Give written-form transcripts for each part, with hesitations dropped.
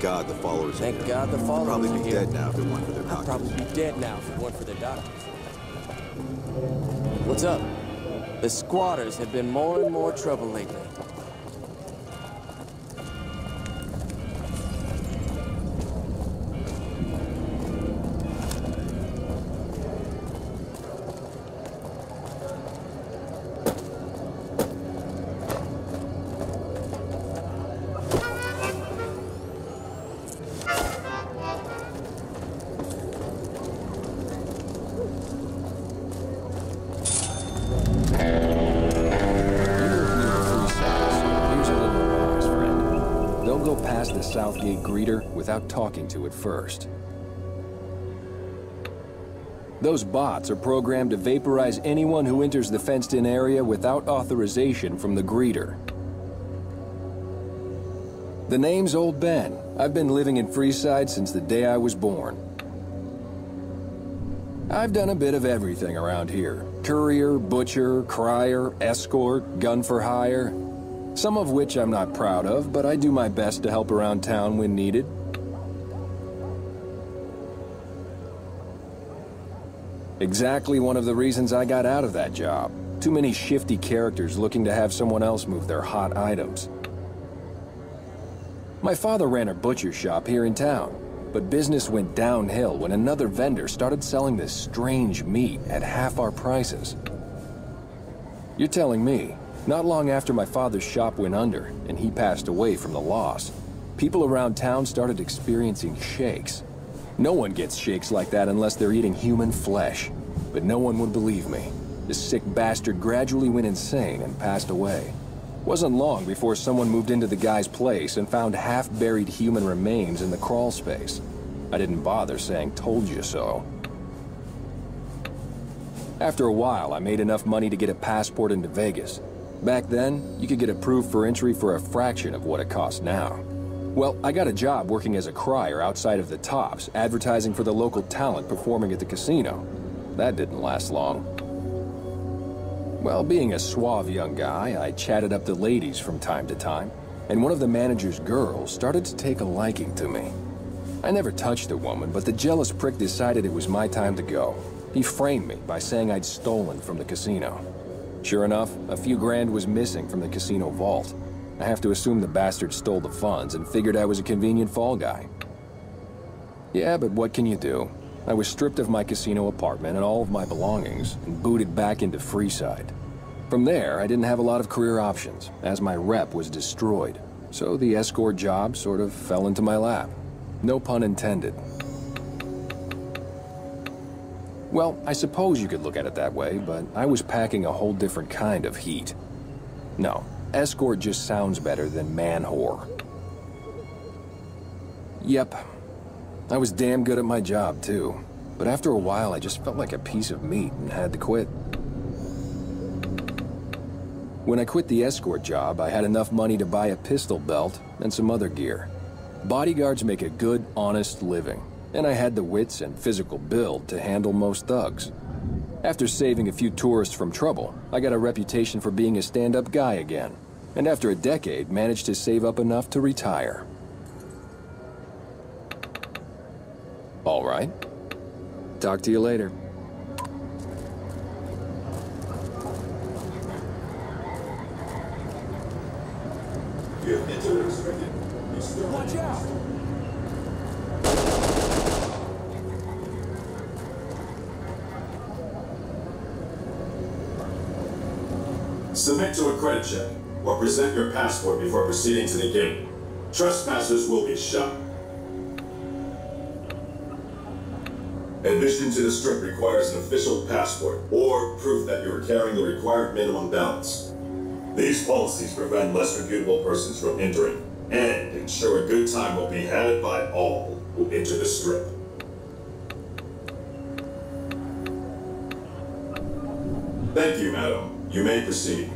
God the followers are here. Thank God the followers Probably are be here. dead now if it weren't for their I'd doctors. probably be dead now if it weren't for their doctors. What's up? The squatters have been more and more trouble lately. The Southgate greeter without talking to it first. Those bots are programmed to vaporize anyone who enters the fenced-in area without authorization from the greeter. The name's Old Ben. I've been living in Freeside since the day I was born. I've done a bit of everything around here. Courier, butcher, crier, escort, gun for hire. Some of which I'm not proud of, but I do my best to help around town when needed. Exactly one of the reasons I got out of that job. Too many shifty characters looking to have someone else move their hot items. My father ran a butcher shop here in town, but business went downhill when another vendor started selling this strange meat at half our prices. You're telling me, not long after my father's shop went under and he passed away from the loss, people around town started experiencing shakes. No one gets shakes like that unless they're eating human flesh. But no one would believe me. This sick bastard gradually went insane and passed away. Wasn't long before someone moved into the guy's place and found half-buried human remains in the crawl space. I didn't bother saying "told you so." After a while, I made enough money to get a passport into Vegas. Back then, you could get approved for entry for a fraction of what it costs now. Well, I got a job working as a crier outside of the Tops, advertising for the local talent performing at the casino. That didn't last long. Well, being a suave young guy, I chatted up the ladies from time to time, and one of the manager's girls started to take a liking to me. I never touched the woman, but the jealous prick decided it was my time to go. He framed me by saying I'd stolen from the casino. Sure enough, a few grand was missing from the casino vault. I have to assume the bastard stole the funds and figured I was a convenient fall guy. Yeah, but what can you do? I was stripped of my casino apartment and all of my belongings and booted back into Freeside. From there, I didn't have a lot of career options, as my rep was destroyed. So the escort job sort of fell into my lap. No pun intended. Well, I suppose you could look at it that way, but I was packing a whole different kind of heat. No, escort just sounds better than man-whore. Yep, I was damn good at my job too, but after a while I just felt like a piece of meat and had to quit. When I quit the escort job, I had enough money to buy a pistol belt and some other gear. Bodyguards make a good, honest living, and I had the wits and physical build to handle most thugs. After saving a few tourists from trouble, I got a reputation for being a stand-up guy again, and after a decade managed to save up enough to retire. All right. Talk to you later. Watch out! Submit to a credit check, or present your passport before proceeding to the gate. Trespassers will be shot. Admission to the Strip requires an official passport, or proof that you are carrying the required minimum balance. These policies prevent less reputable persons from entering, and ensure a good time will be had by all who enter the Strip. Thank you, madam. You may proceed.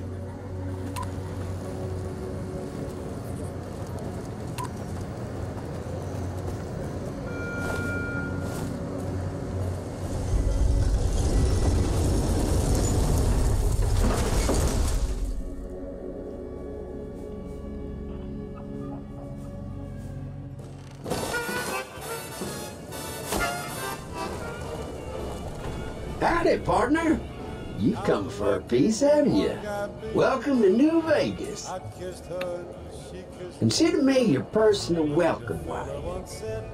Howdy, partner. You've come for a piece, haven't you? Welcome to New Vegas. Consider me your personal welcome wagon.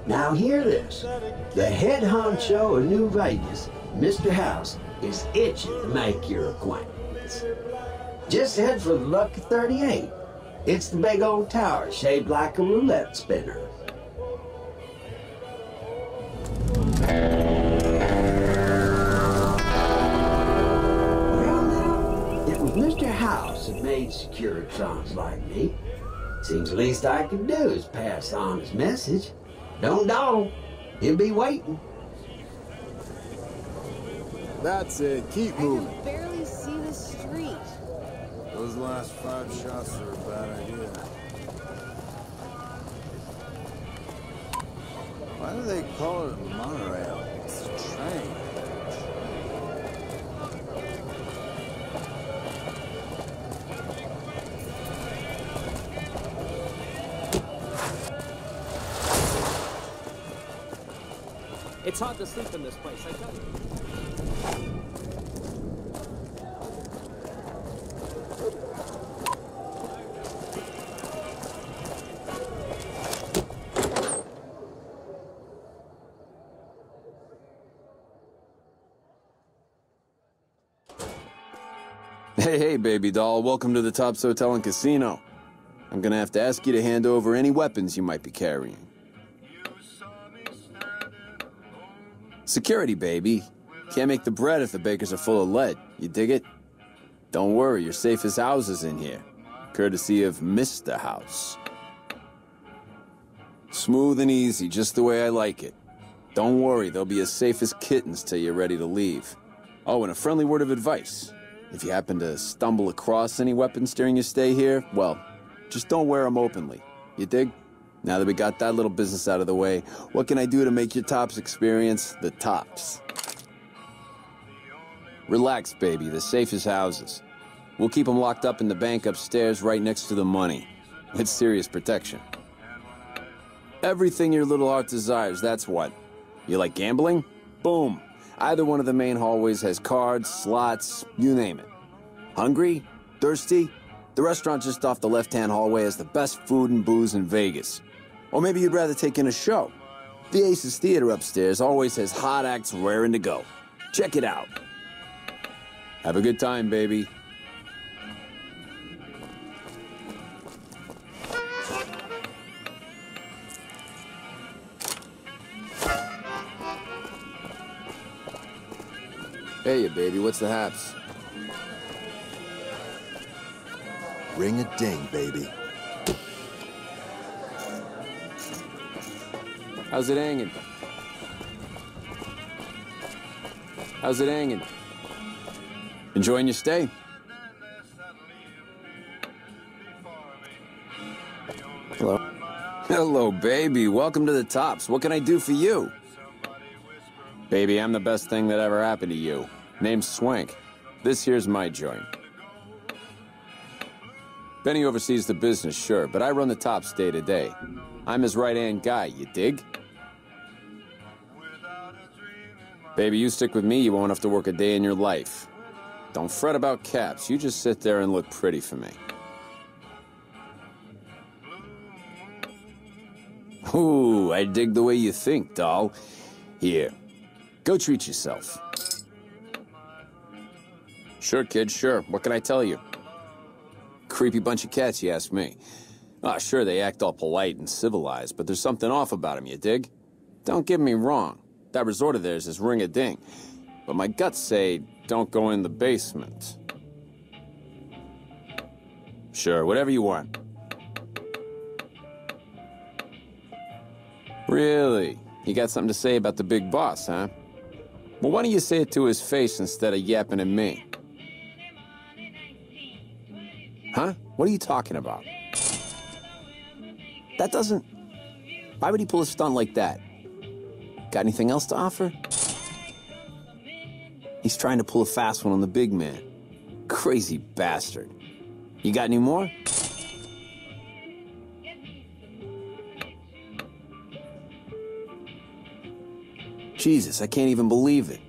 Now hear this. The head honcho of New Vegas, Mr. House, is itching to make your acquaintance. Just head for the Lucky 38. It's the big old tower shaped like a roulette spinner. Mr. House had made Securitrons like me. Seems the least I can do is pass on his message. Don't dawdle. He'll be waiting. That's it. Keep moving. I can barely see the street. Those last 5 shots are a bad idea. Why do they call it a monorail? It's a train. It's hard to sleep in this place, I tell you. Hey, baby doll. Welcome to the Tops Hotel and Casino. I'm gonna have to ask you to hand over any weapons you might be carrying. Security, baby. Can't make the bread if the bakers are full of lead. You dig it? Don't worry, you're safe as houses in here. Courtesy of Mr. House. Smooth and easy, just the way I like it. Don't worry, they'll be as safe as kittens till you're ready to leave. Oh, and a friendly word of advice. If you happen to stumble across any weapons during your stay here, well, just don't wear them openly. You dig? Now that we got that little business out of the way, what can I do to make your Tops experience the tops? Relax, baby. The safe is houses. We'll keep them locked up in the bank upstairs right next to the money. With serious protection. Everything your little heart desires, that's what. You like gambling? Boom. Either one of the main hallways has cards, slots, you name it. Hungry? Thirsty? The restaurant just off the left-hand hallway has the best food and booze in Vegas. Or maybe you'd rather take in a show. The Aces Theater upstairs always has hot acts raring to go. Check it out. Have a good time, baby. Hey, baby, what's the haps? Ring a ding, baby. How's it hanging? How's it hanging? Enjoying your stay? Hello. Hello, baby. Welcome to the Tops. What can I do for you? Baby, I'm the best thing that ever happened to you. Name's Swank. This here's my joint. Benny oversees the business, sure, but I run the Tops day to day. I'm his right-hand guy, you dig? Baby, you stick with me, you won't have to work a day in your life. Don't fret about caps, you just sit there and look pretty for me. Ooh, I dig the way you think, doll. Here, go treat yourself. Sure, kid, sure. What can I tell you? Creepy bunch of cats, you ask me. Ah, sure, they act all polite and civilized, but there's something off about them, you dig? Don't get me wrong. That resort of theirs is ring-a-ding. But my guts say, don't go in the basement. Sure, whatever you want. Really? You got something to say about the big boss, huh? Well, why don't you say it to his face instead of yapping at me? Huh? What are you talking about? That doesn't... Why would he pull a stunt like that? Got anything else to offer? He's trying to pull a fast one on the big man. Crazy bastard. You got any more? Jesus, I can't even believe it.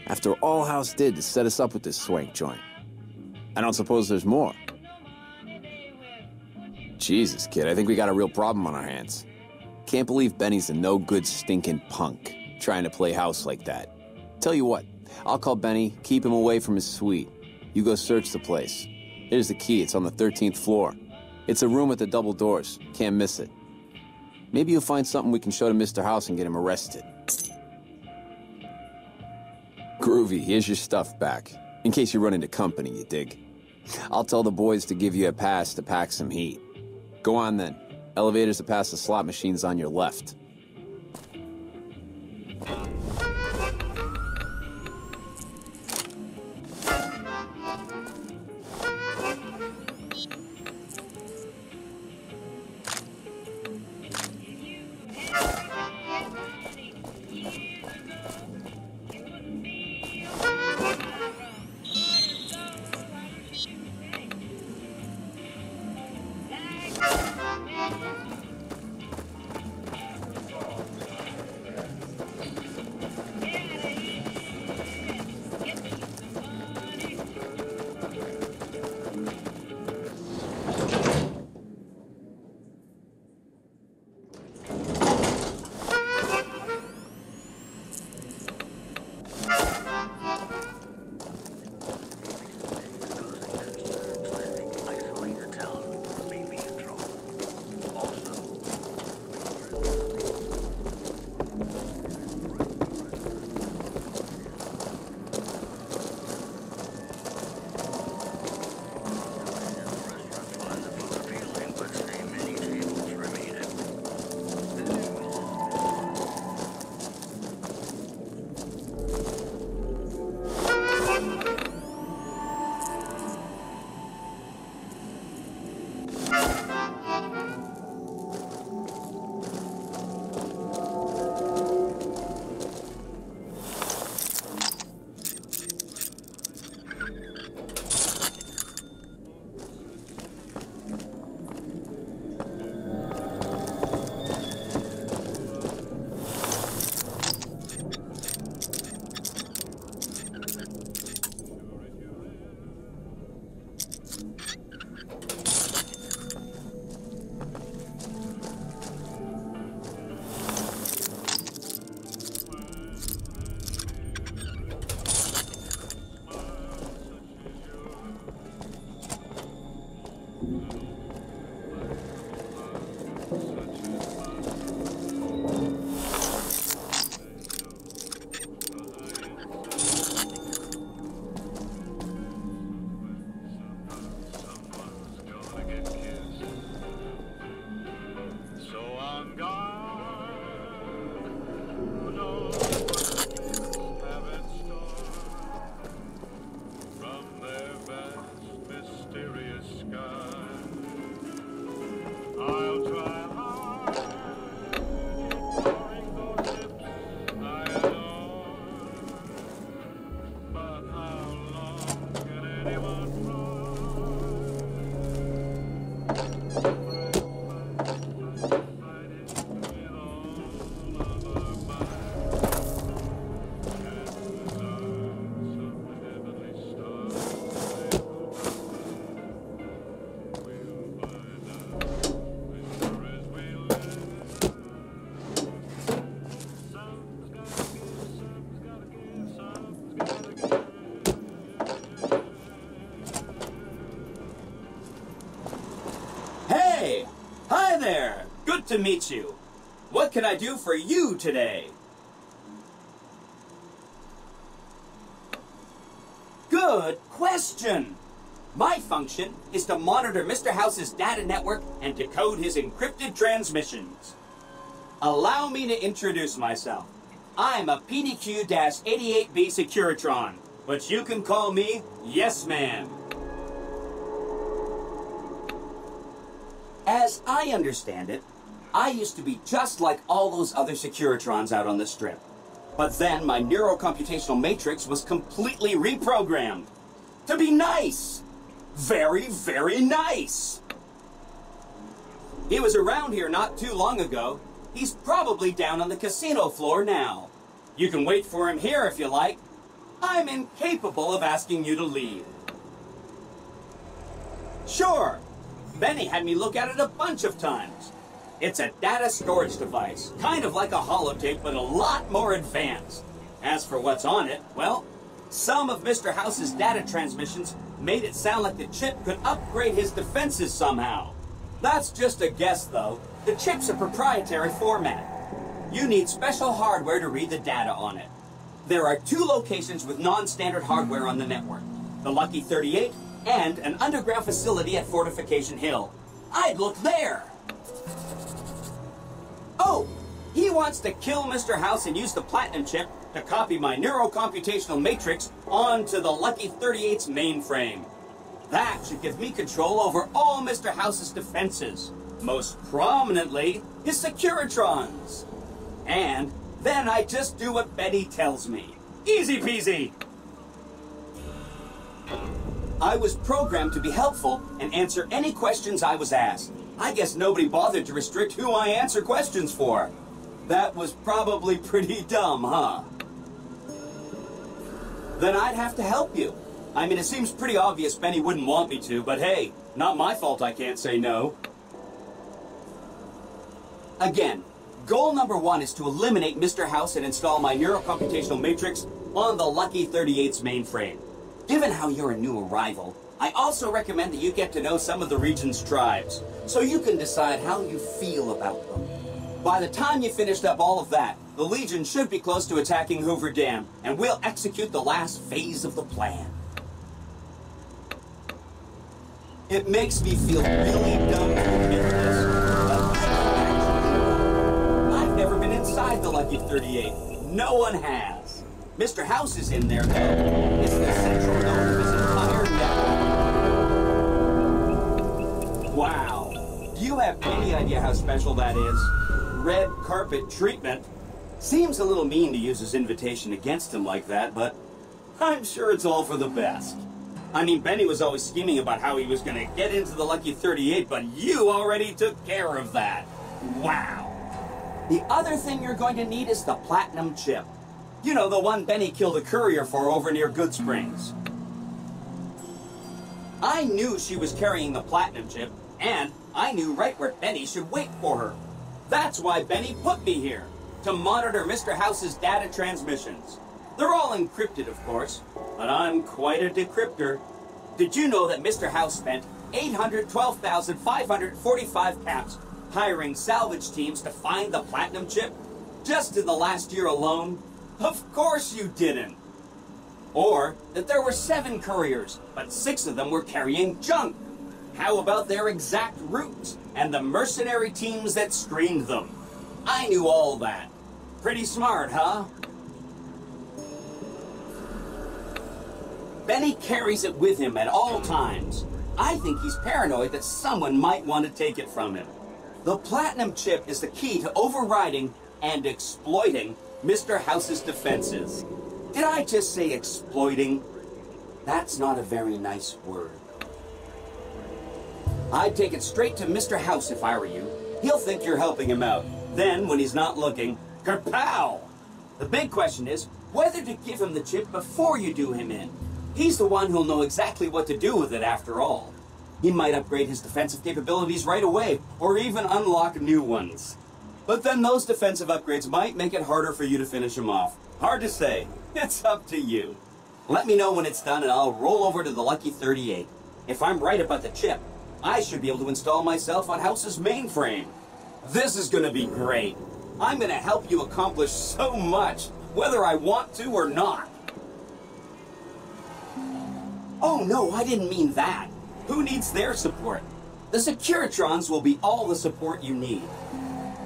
After all House did to set us up with this swank joint. I don't suppose there's more. Jesus, kid, I think we got a real problem on our hands. Can't believe Benny's a no-good stinking punk, trying to play house like that. Tell you what, I'll call Benny, keep him away from his suite. You go search the place. Here's the key, it's on the 13th floor. It's a room with the double doors, can't miss it. Maybe you'll find something we can show to Mr. House and get him arrested. Groovy, here's your stuff back. In case you run into company, you dig. I'll tell the boys to give you a pass to pack some heat. Go on then. Elevators to pass the slot machines on your left. To meet you. What can I do for you today? Good question. My function is to monitor Mr. House's data network and decode his encrypted transmissions. Allow me to introduce myself. I'm a PDQ-88B Securitron, but you can call me Yes Man. As I understand it, I used to be just like all those other Securitrons out on the Strip. But then my neurocomputational matrix was completely reprogrammed. To be nice! Very, very nice! He was around here not too long ago. He's probably down on the casino floor now. You can wait for him here if you like. I'm incapable of asking you to leave. Sure, Benny had me look at it a bunch of times. It's a data storage device, kind of like a holotape, but a lot more advanced. As for what's on it, well, some of Mr. House's data transmissions made it sound like the chip could upgrade his defenses somehow. That's just a guess, though. The chip's a proprietary format. You need special hardware to read the data on it. There are 2 locations with non-standard hardware on the network. The Lucky 38 and an underground facility at Fortification Hill. I'd look there! Oh! He wants to kill Mr. House and use the Platinum chip to copy my neurocomputational matrix onto the Lucky 38's mainframe. That should give me control over all Mr. House's defenses. Most prominently, his Securitrons. And then I just do what Betty tells me. Easy peasy! I was programmed to be helpful and answer any questions I was asked. I guess nobody bothered to restrict who I answer questions for. That was probably pretty dumb, huh? Then I'd have to help you. I mean, it seems pretty obvious Benny wouldn't want me to, but hey, not my fault I can't say no. Again, goal number 1 is to eliminate Mr. House and install my neurocomputational matrix on the Lucky 38's mainframe. Given how you're a new arrival, I also recommend that you get to know some of the region's tribes, so you can decide how you feel about them. By the time you finished up all of that, the Legion should be close to attacking Hoover Dam, and we'll execute the last phase of the plan. It makes me feel really dumb to admit this, but I've never been inside the Lucky 38. No one has. Mr. House is in there, though. It's the central node of his entire network. Wow. Do you have any idea how special that is? Red carpet treatment. Seems a little mean to use his invitation against him like that, but I'm sure it's all for the best. I mean, Benny was always scheming about how he was going to get into the Lucky 38, but you already took care of that. Wow. The other thing you're going to need is the Platinum chip. You know, the one Benny killed a courier for over near Good Springs. I knew she was carrying the Platinum chip, and I knew right where Benny should wait for her. That's why Benny put me here, to monitor Mr. House's data transmissions. They're all encrypted, of course, but I'm quite a decryptor. Did you know that Mr. House spent 812,545 caps hiring salvage teams to find the Platinum chip? Just in the last year alone? Of course you didn't. Or that there were 7 couriers, but 6 of them were carrying junk. How about their exact routes and the mercenary teams that screened them? I knew all that. Pretty smart, huh? Benny carries it with him at all times. I think he's paranoid that someone might want to take it from him. The Platinum chip is the key to overriding and exploiting Mr. House's defenses. Did I just say exploiting? That's not a very nice word. I'd take it straight to Mr. House if I were you. He'll think you're helping him out. Then, when he's not looking, kerpow! The big question is whether to give him the chip before you do him in. He's the one who'll know exactly what to do with it after all. He might upgrade his defensive capabilities right away, or even unlock new ones. But then those defensive upgrades might make it harder for you to finish him off. Hard to say. It's up to you. Let me know when it's done and I'll roll over to the Lucky 38. If I'm right about the chip, I should be able to install myself on House's mainframe. This is going to be great. I'm going to help you accomplish so much, whether I want to or not. Oh no, I didn't mean that. Who needs their support? The Securitrons will be all the support you need.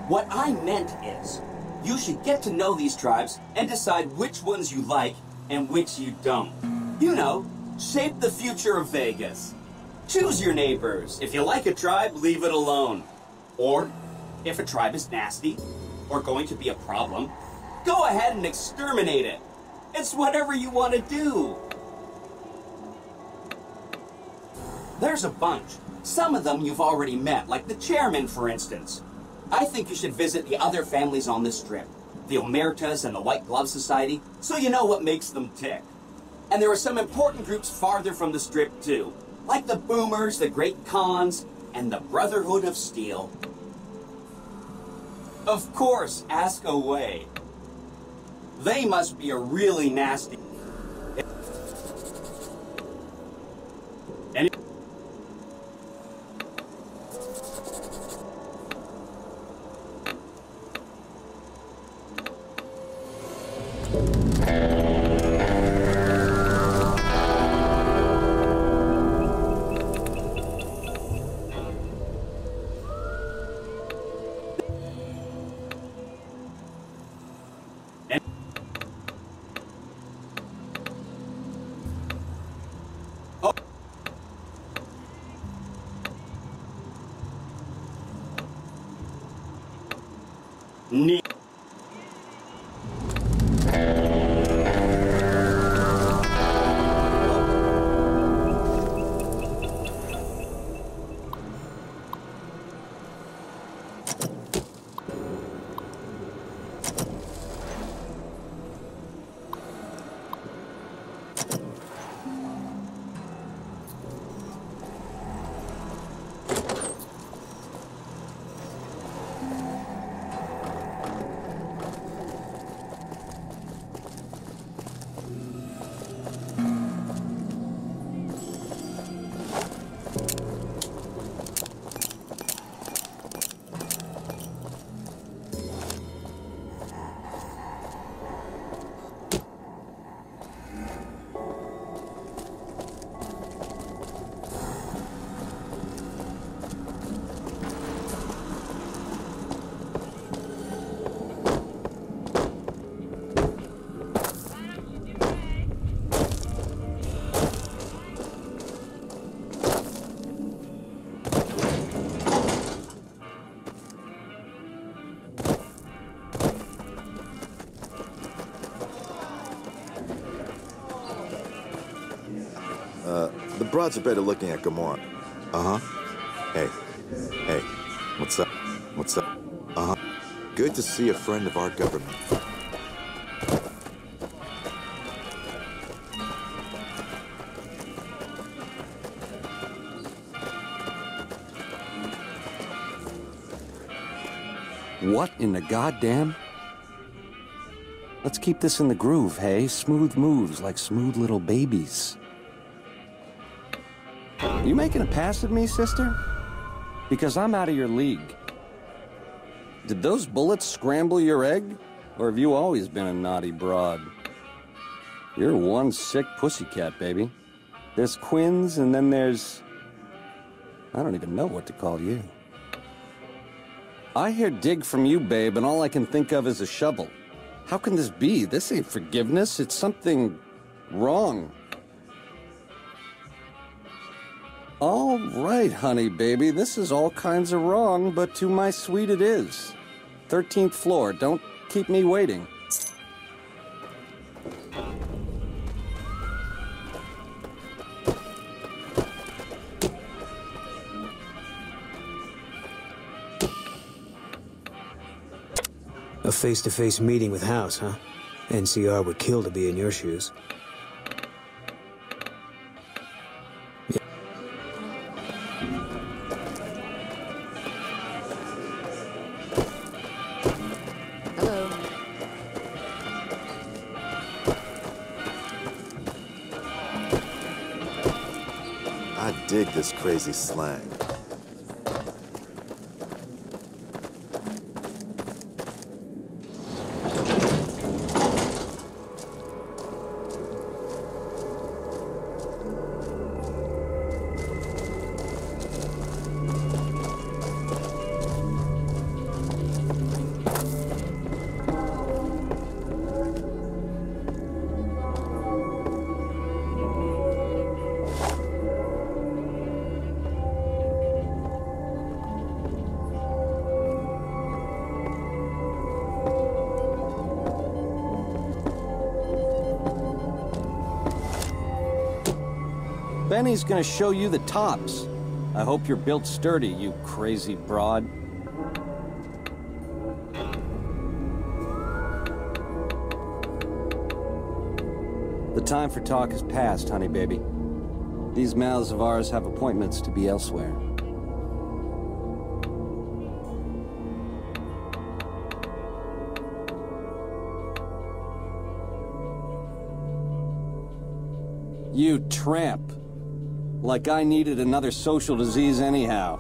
What I meant is, you should get to know these tribes and decide which ones you like and which you don't. You know, shape the future of Vegas. Choose your neighbors. If you like a tribe, leave it alone. Or, if a tribe is nasty, or going to be a problem, go ahead and exterminate it. It's whatever you want to do. There's a bunch. Some of them you've already met, like the chairman, for instance. I think you should visit the other families on this strip, the Omertas and the White Glove Society, so you know what makes them tick. And there are some important groups farther from the strip, too. Like the Boomers, the Great Khans, and the Brotherhood of Steel. Of course, ask away. They must be a really nasty... Any... The broads are better looking at Gamora. Uh-huh. Hey. Hey. What's up? What's up? Uh-huh. Good to see a friend of our government. What in the goddamn? Let's keep this in the groove, hey? Smooth moves like smooth little babies. You making a pass at me, sister? Because I'm out of your league. Did those bullets scramble your egg? Or have you always been a naughty broad? You're one sick pussycat, baby. There's Quinn's, and then there's... I don't even know what to call you. I hear dig from you, babe, and all I can think of is a shovel. How can this be? This ain't forgiveness. It's something wrong. All right, honey, baby. This is all kinds of wrong, but to my suite it is. 13th floor. Don't keep me waiting. A face-to-face meeting with House, huh? NCR would kill to be in your shoes. Hello. I dig this crazy slang. Benny's gonna show you the tops. I hope you're built sturdy, you crazy broad. The time for talk has passed, honey baby. These mouths of ours have appointments to be elsewhere. You tramp. Like I needed another social disease anyhow.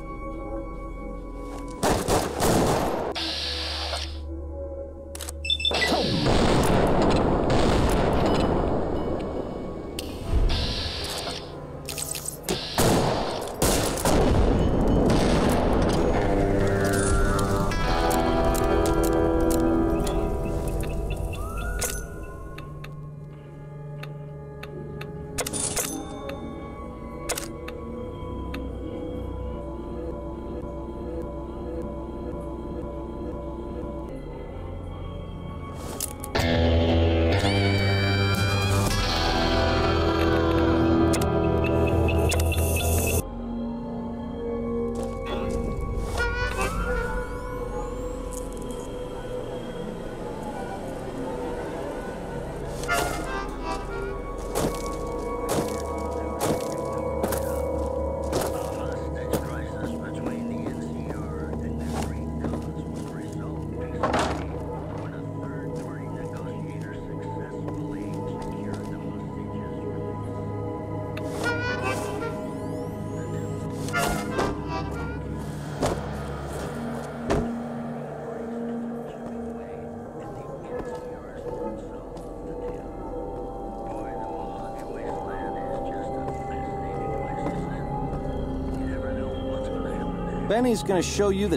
Benny's gonna show you the...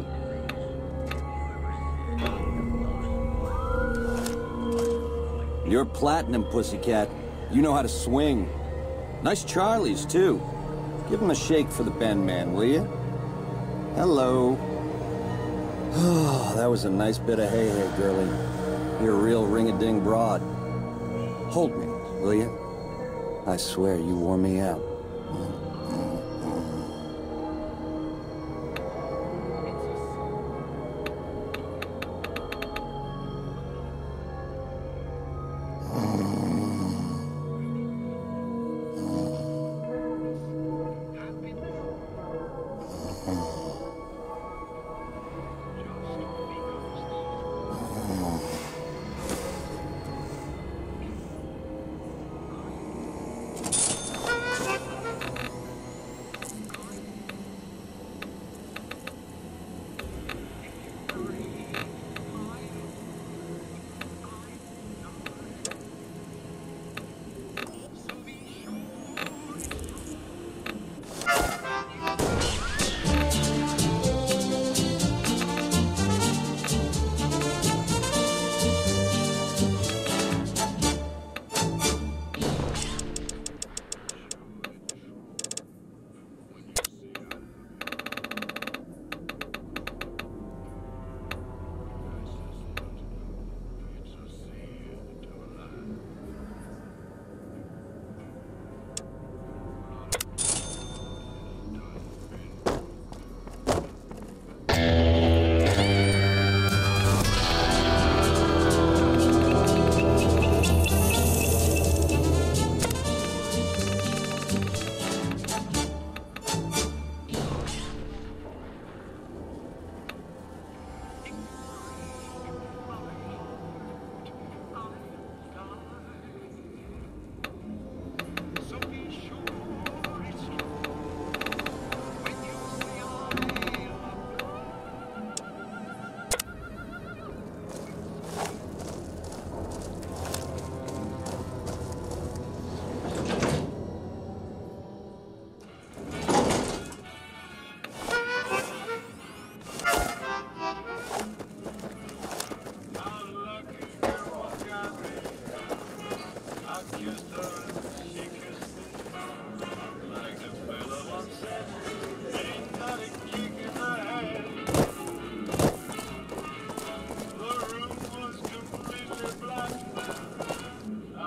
You're platinum, pussycat. You know how to swing. Nice Charlies, too. Give him a shake for the Ben man, will you? Hello. Oh, that was a nice bit of hey-hey, girlie. You're a real ring-a-ding broad. Hold me, will you? I swear you wore me out.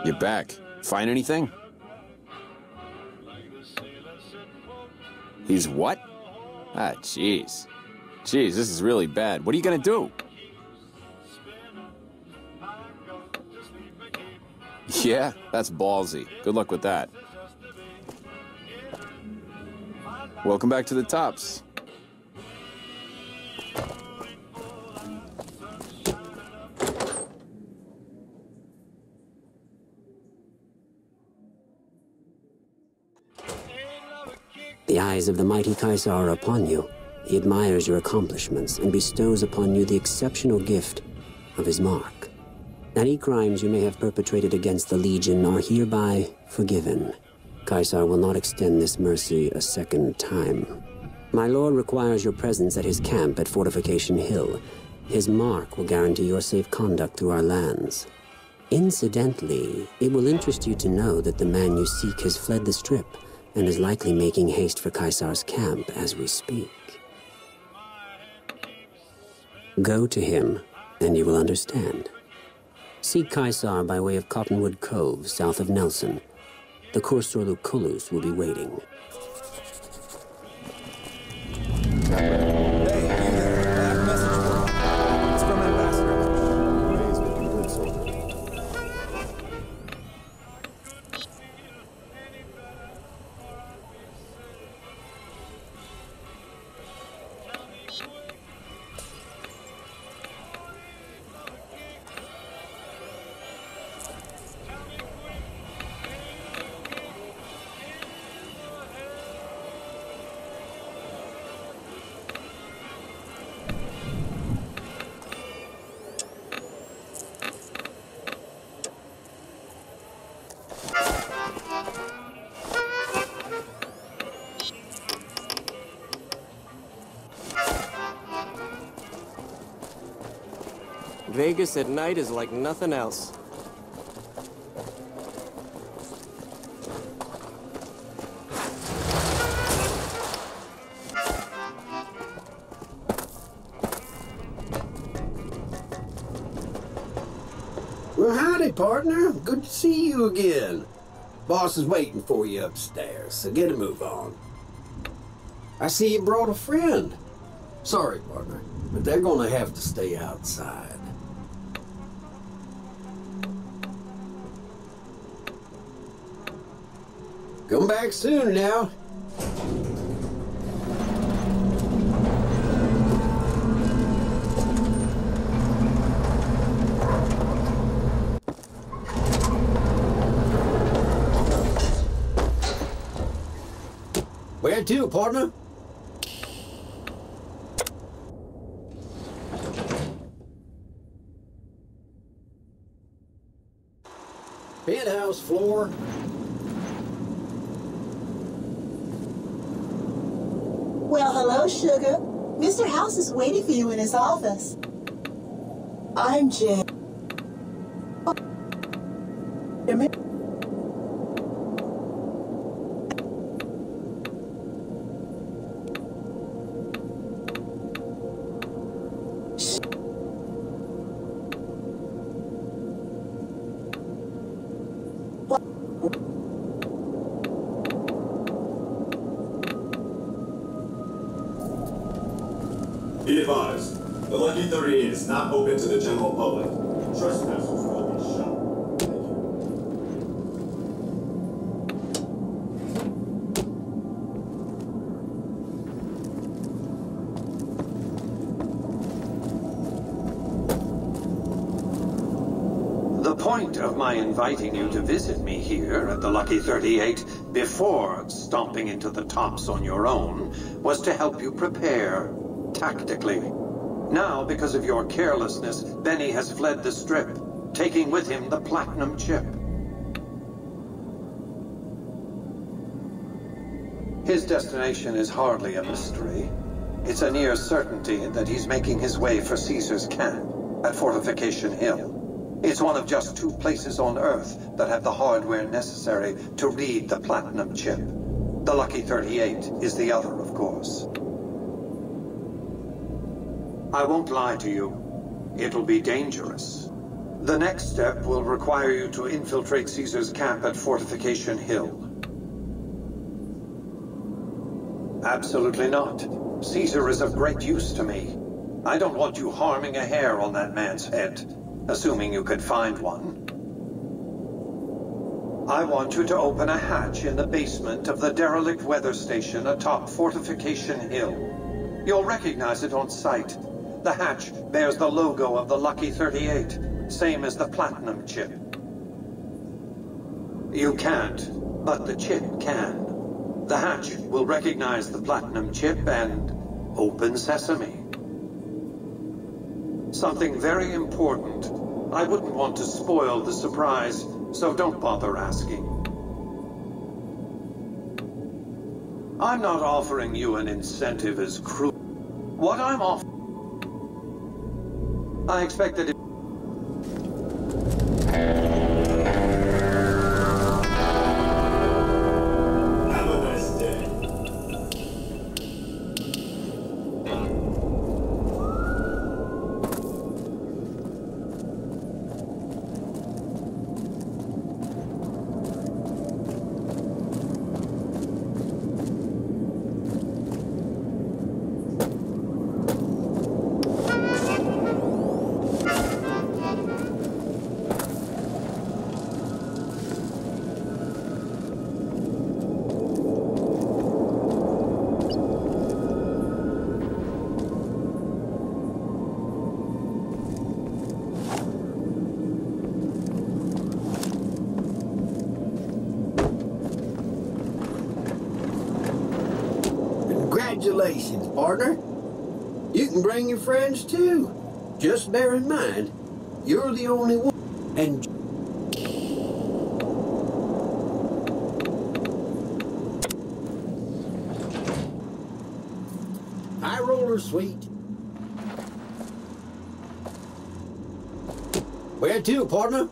You're back. Find anything? He's what? Ah, jeez. Jeez, this is really bad. What are you gonna do? Yeah, that's ballsy. Good luck with that. Welcome back to the Tops. The eyes of the mighty Caesar are upon you. He admires your accomplishments and bestows upon you the exceptional gift of his mark. Any crimes you may have perpetrated against the Legion are hereby forgiven. Caesar will not extend this mercy a second time. My lord requires your presence at his camp at Fortification Hill. His mark will guarantee your safe conduct through our lands. Incidentally, it will interest you to know that the man you seek has fled the Strip and is likely making haste for Caesar's camp as we speak. Go to him, and you will understand. Seek Caesar by way of Cottonwood Cove, south of Nelson. The Cursor Lucullus will be waiting. Vegas at night is like nothing else. Well, howdy, partner. Good to see you again. Boss is waiting for you upstairs, so get a move on. I see you brought a friend. Sorry, partner, but they're gonna have to stay outside. Come back soon now. Where to, partner? Penthouse floor. Well, hello, sugar. Mr. House is waiting for you in his office. I'm Jen. Be advised, the Lucky 38 is not open to the general public. Trespassers will be shot. The point of my inviting you to visit me here at the Lucky 38 before stomping into the Tops on your own was to help you prepare tactically. Now, because of your carelessness, Benny has fled the Strip, taking with him the platinum chip. His destination is hardly a mystery. It's a near certainty that he's making his way for Caesar's camp at Fortification Hill. It's one of just 2 places on Earth that have the hardware necessary to read the platinum chip. The Lucky 38 is the other, of course. I won't lie to you. It'll be dangerous. The next step will require you to infiltrate Caesar's camp at Fortification Hill. Absolutely not. Caesar is of great use to me. I don't want you harming a hair on that man's head, assuming you could find one. I want you to open a hatch in the basement of the derelict weather station atop Fortification Hill. You'll recognize it on sight. The hatch bears the logo of the Lucky 38, same as the Platinum chip. You can't, but the chip can. The hatch will recognize the Platinum chip and open sesame. Something very important. I wouldn't want to spoil the surprise, so don't bother asking. I'm not offering you an incentive as crew. What I'm offering... I expected it... Have a nice day. Congratulations, partner. You can bring your friends too. Just bear in mind, you're the only one. And high roller sweet. Where to, partner?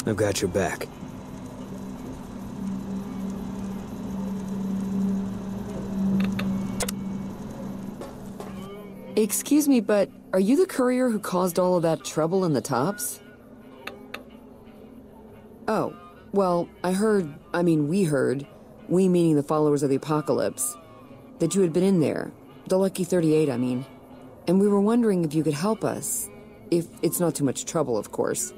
I've got your back. Excuse me, but are you the courier who caused all of that trouble in the tops? Oh, well, we heard, we meaning the followers of the apocalypse, that you had been in there, the Lucky 38, I mean, and we were wondering if you could help us, if it's not too much trouble, of course.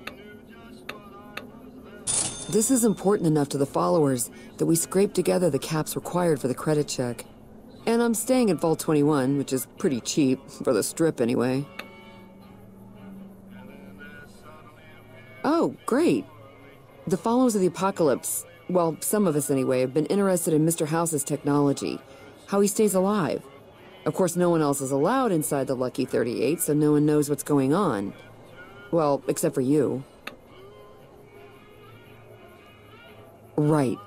This is important enough to the followers that we scraped together the caps required for the credit check. And I'm staying at Vault 21, which is pretty cheap, for the strip anyway. Oh, great. The followers of the apocalypse, well, some of us anyway, have been interested in Mr. House's technology, how he stays alive. Of course, no one else is allowed inside the Lucky 38, so no one knows what's going on. Well, except for you. Right.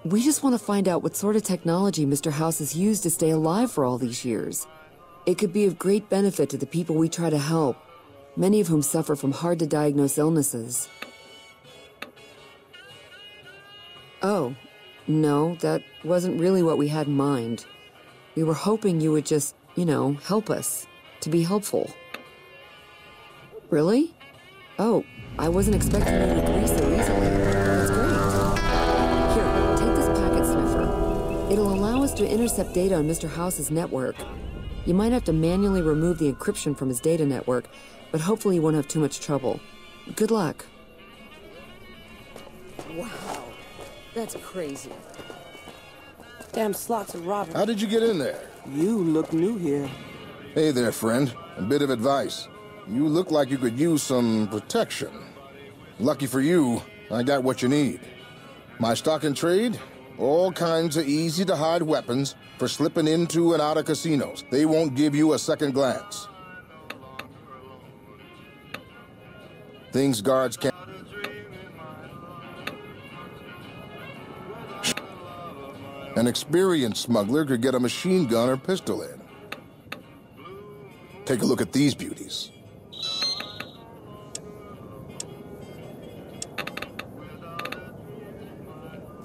We just want to find out what sort of technology Mr. House has used to stay alive for all these years. It could be of great benefit to the people we try to help, many of whom suffer from hard-to-diagnose illnesses. Oh, no, that wasn't really what we had in mind. We were hoping you would just, help us, to be helpful. Really? Oh, I wasn't expecting you to agree so easily. That's great. Here, take this packet sniffer. It'll allow us to intercept data on Mr. House's network. You might have to manually remove the encryption from his data network, but hopefully you won't have too much trouble. Good luck. Wow, that's crazy. Damn slots of robbers. How did you get in there? You look new here. Hey there, friend. A bit of advice. You look like you could use some protection. Lucky for you, I got what you need. My stock and trade? All kinds of easy-to-hide weapons for slipping into and out of casinos. They won't give you a second glance. Things guards can't... An experienced smuggler could get a machine gun or pistol in. Take a look at these beauties.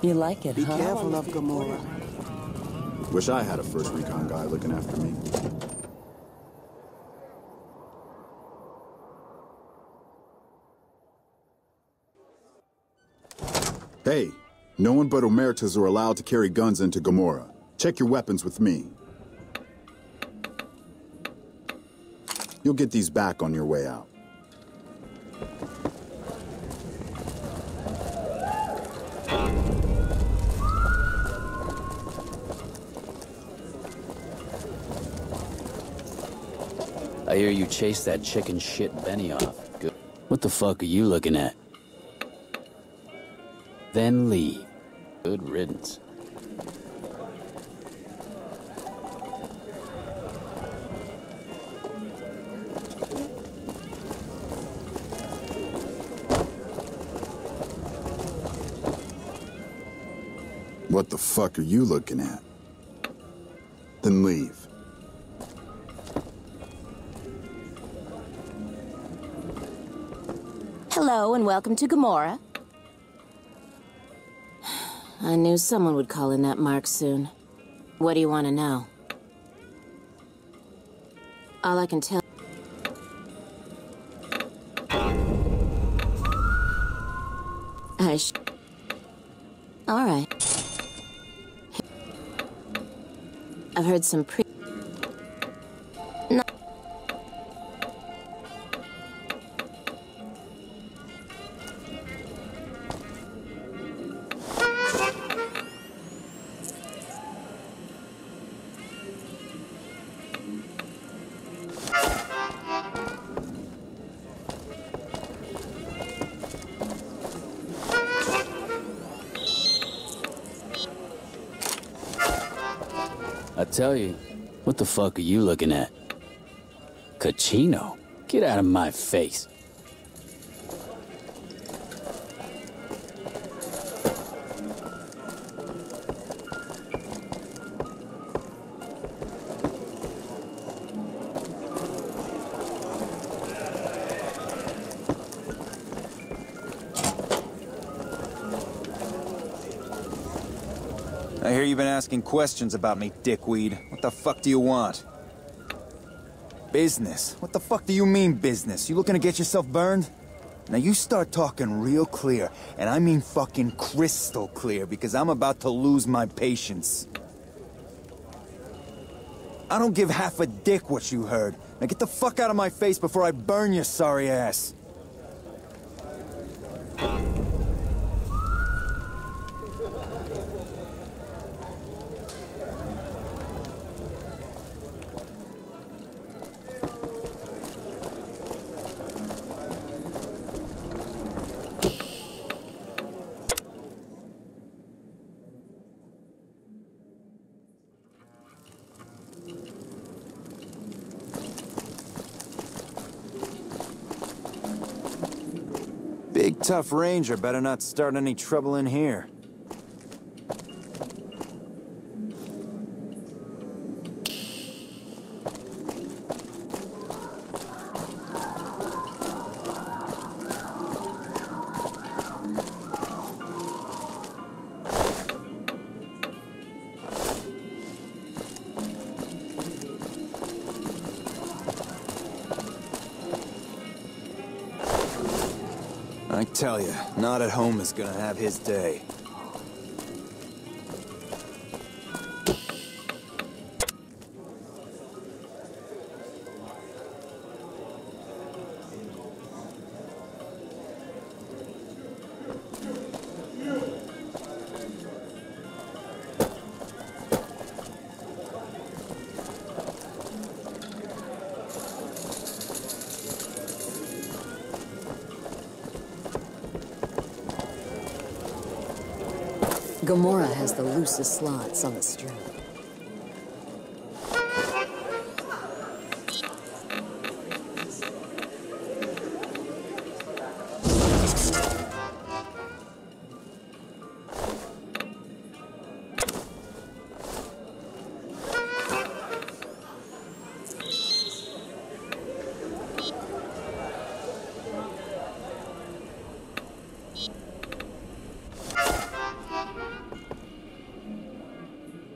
You like it, Be huh? careful of Gamora. Wish I had a first recon guy looking after me. Hey, no one but Omertas are allowed to carry guns into Gamora. Check your weapons with me. You'll get these back on your way out. I hear you chased that chicken shit Benny off. Good. What the fuck are you looking at? Then leave. Good riddance. What the fuck are you looking at? Then leave. Hello and welcome to Gamora. I knew someone would call in that mark soon. What do you want to know? All I can tell... All right. I've heard some No. I tell you, what the fuck are you looking at? Cochino? Get out of my face. I hear you've been asking questions about me, dickweed. What the fuck do you want? Business? What the fuck do you mean business? You looking to get yourself burned? Now you start talking real clear, and I mean fucking crystal clear, because I'm about to lose my patience. I don't give half a dick what you heard. Now get the fuck out of my face before I burn your sorry ass. Big tough ranger better not start any trouble in here. I tell you, not at home is gonna have his day. Gamora has the loosest slots on the strip.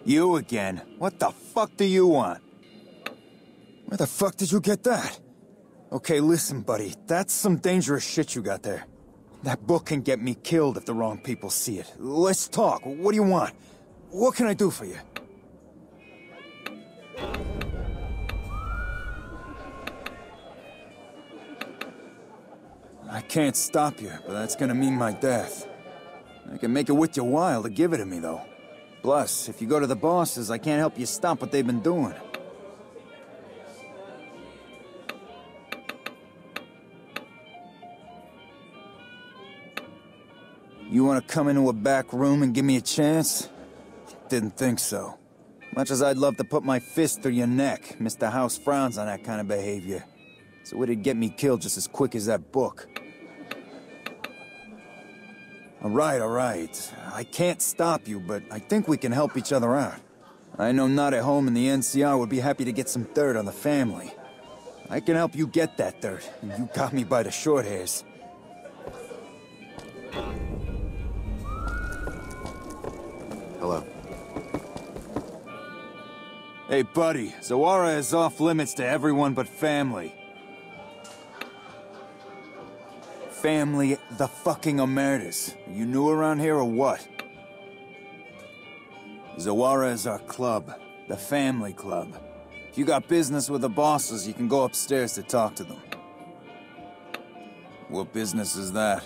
You again? What the fuck do you want? Where the fuck did you get that? Okay, listen, buddy. That's some dangerous shit you got there. That book can get me killed if the wrong people see it. Let's talk. What do you want? What can I do for you? I can't stop you, but that's gonna mean my death. I can make it worth your while to give it to me, though. Plus, if you go to the bosses, I can't help you stop what they've been doing. You want to come into a back room and give me a chance? Didn't think so. Much as I'd love to put my fist through your neck, Mr. House frowns on that kind of behavior. So it'd get me killed just as quick as that book. All right. I can't stop you, but I think we can help each other out. I know Not at Home and the NCR would be happy to get some dirt on the family. I can help you get that dirt, and you got me by the short hairs. Hello. Hey, buddy. Zawara is off limits to everyone but family. Family the fucking Emeritus. Are you new around here or what? Zawara is our club. The family club. If you got business with the bosses, you can go upstairs to talk to them. What business is that?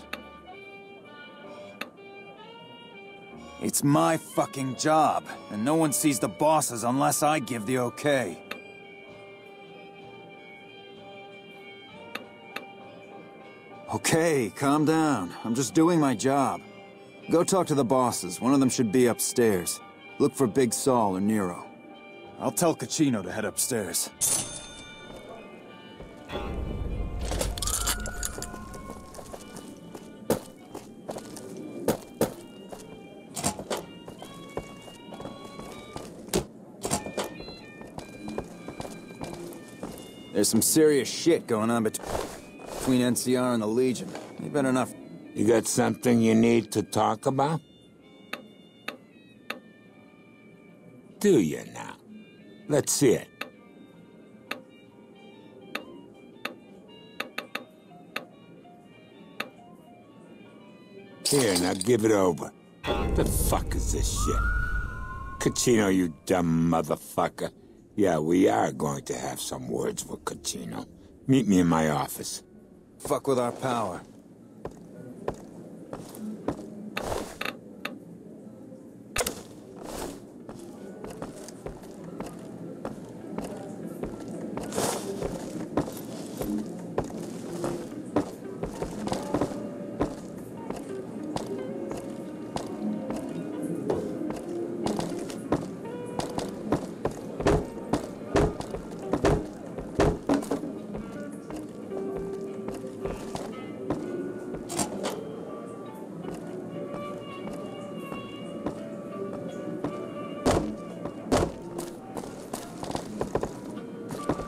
It's my fucking job, and no one sees the bosses unless I give the okay. Okay, calm down. I'm just doing my job. Go talk to the bosses. One of them should be upstairs. Look for Big Saul or Nero. I'll tell Caccino to head upstairs. There's some serious shit going on between NCR and the Legion. You better not... You got something you need to talk about? Do you now? Let's see it. Here, now give it over. The fuck is this shit? Caccino, you dumb motherfucker. Yeah, we are going to have some words with Caccino. Meet me in my office. Fuck with our power.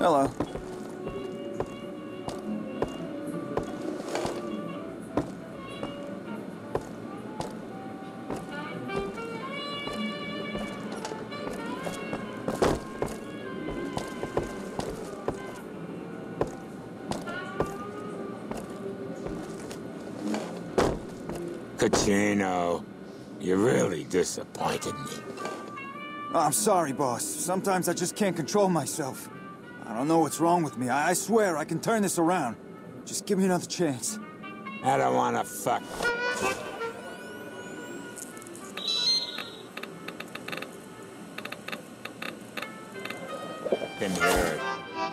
Hello. Caccino, you really disappointed me. Oh, I'm sorry, boss. Sometimes I just can't control myself. I don't know what's wrong with me. I swear I can turn this around. Just give me another chance. I don't want to fuck. Can hear it.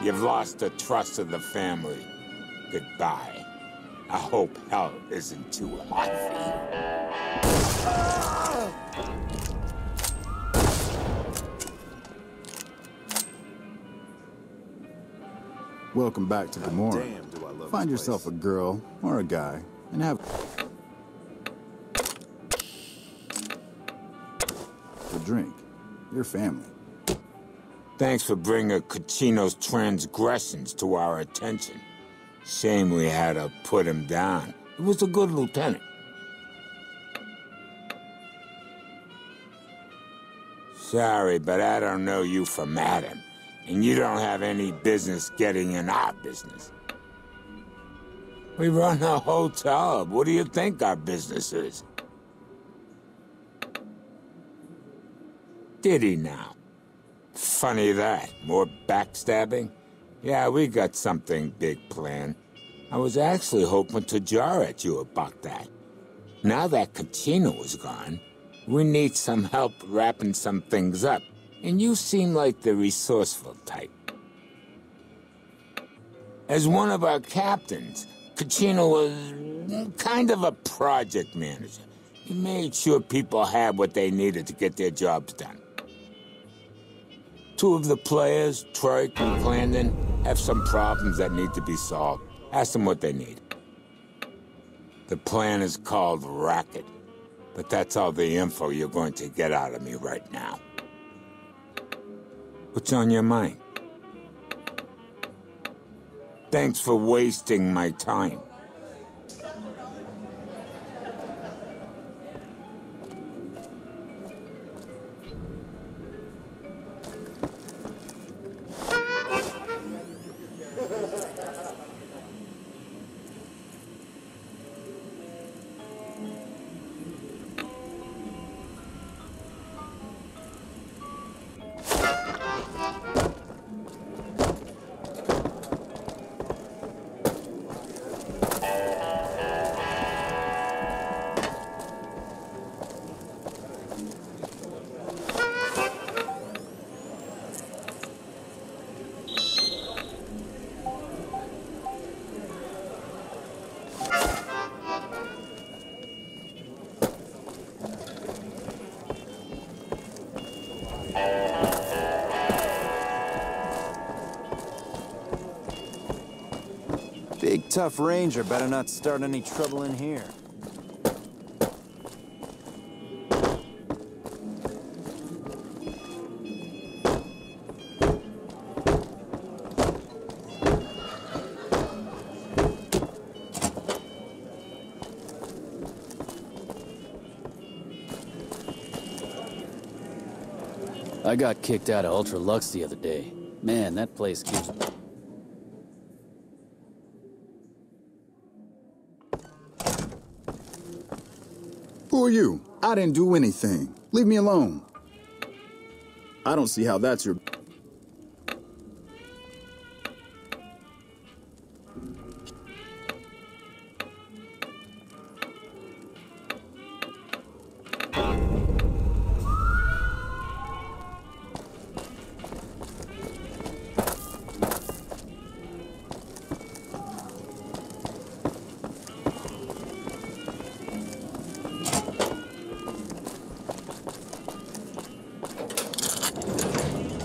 You've lost the trust of the family. Goodbye. I hope hell isn't too hot for you. Welcome back to Gomorrah. Find yourself a girl or a guy and have a drink. Your family. Thanks for bringing Caccino's transgressions to our attention. Shame we had to put him down. He was a good lieutenant. Sorry, but I don't know you from Adam, and you don't have any business getting in our business. We run a hotel. What do you think our business is? Did he now? Funny that. More backstabbing? Yeah, we got something big planned. I was actually hoping to jar at you about that. Now that Cucino is gone, we need some help wrapping some things up, and you seem like the resourceful type. As one of our captains, Cucino was kind of a project manager. He made sure people had what they needed to get their jobs done. Two of the players, Troik and Clandon, have some problems that need to be solved. Ask them what they need. The plan is called Racket, but that's all the info you're going to get out of me right now. What's on your mind? Thanks for wasting my time. Big tough ranger better not start any trouble in here. I got kicked out of Ultra Lux the other day. Man, that place gives... Who are you? I didn't do anything. Leave me alone. I don't see how that's your...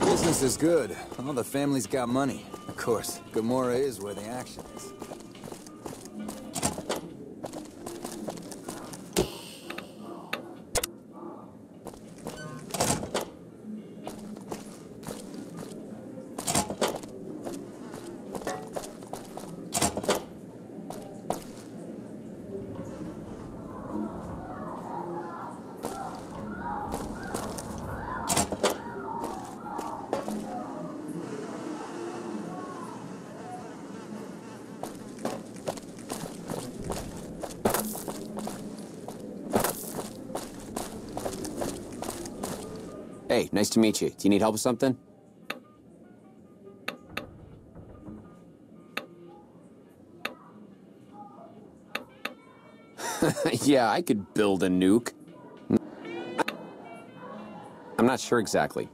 Business is good. All the family's got money. Of course, Gomorrah is where the action is. Hey, nice to meet you. Do you need help with something? Yeah, I could build a nuke. I'm not sure exactly.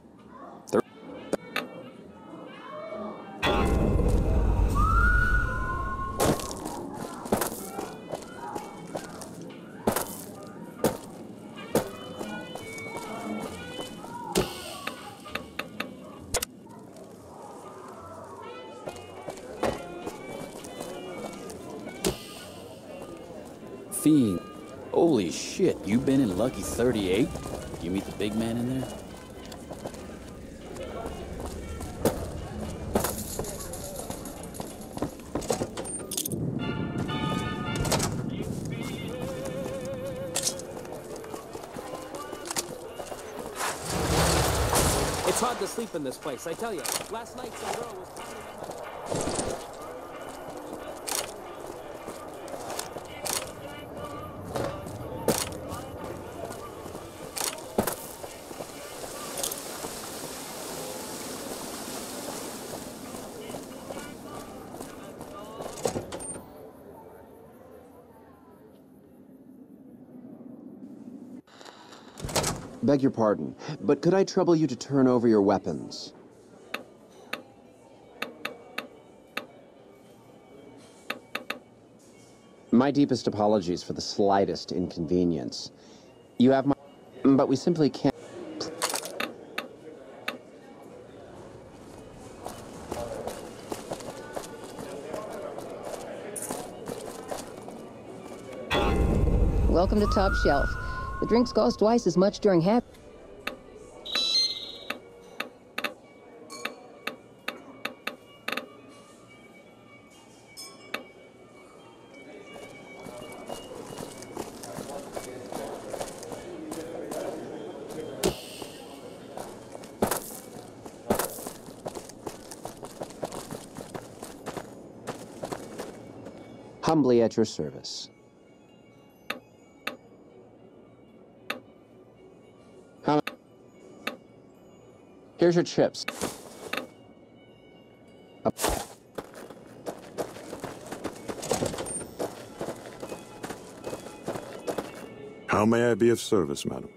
Fiend. Holy shit, you been in Lucky 38? You meet the big man in there? to sleep in this place, I tell you. Last night some girl was pounding on my... Beg your pardon, but could I trouble you to turn over your weapons? My deepest apologies for the slightest inconvenience. You have my... but we simply can't... Welcome to Top Shelf. The drinks cost twice as much during happy... Humbly at your service. Here's your chips. How may I be of service, madam?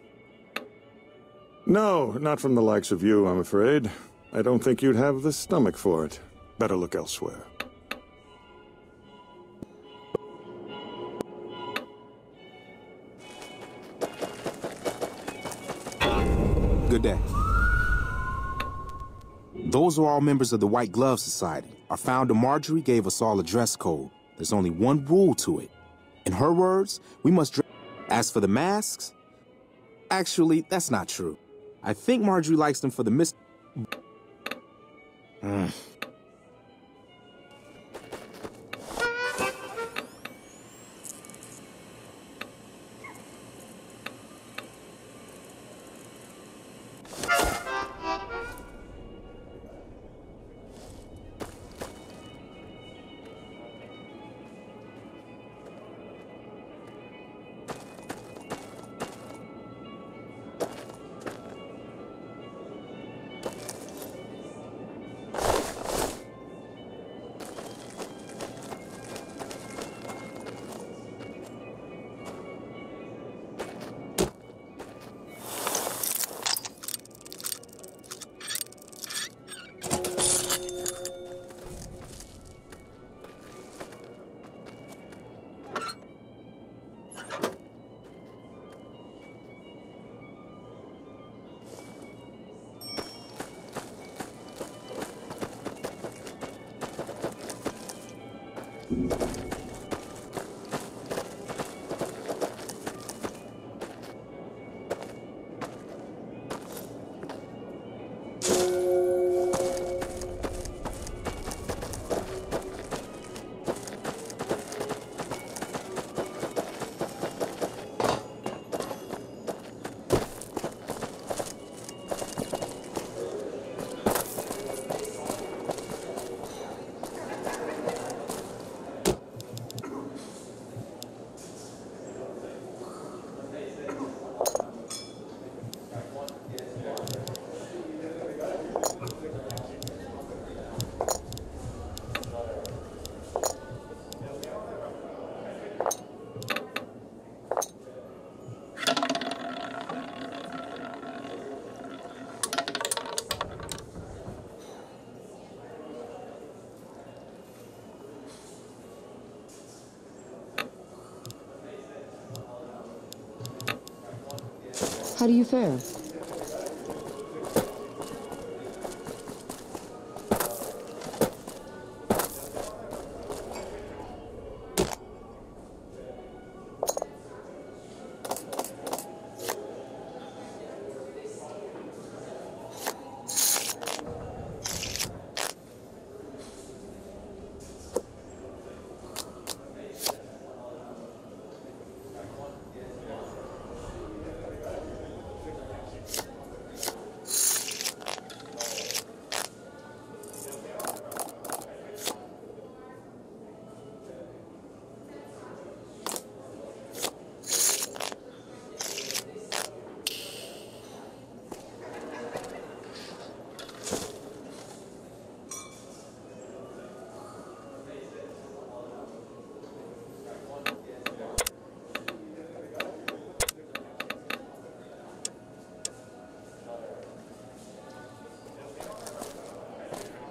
No, not from the likes of you, I'm afraid. I don't think you'd have the stomach for it. Better look elsewhere. Good day. Those are all members of the White Glove Society. Our founder, Marjorie, gave us all a dress code. There's only one rule to it. In her words, we must dress... As for the masks, actually, that's not true. I think Marjorie likes them for the How do you fare?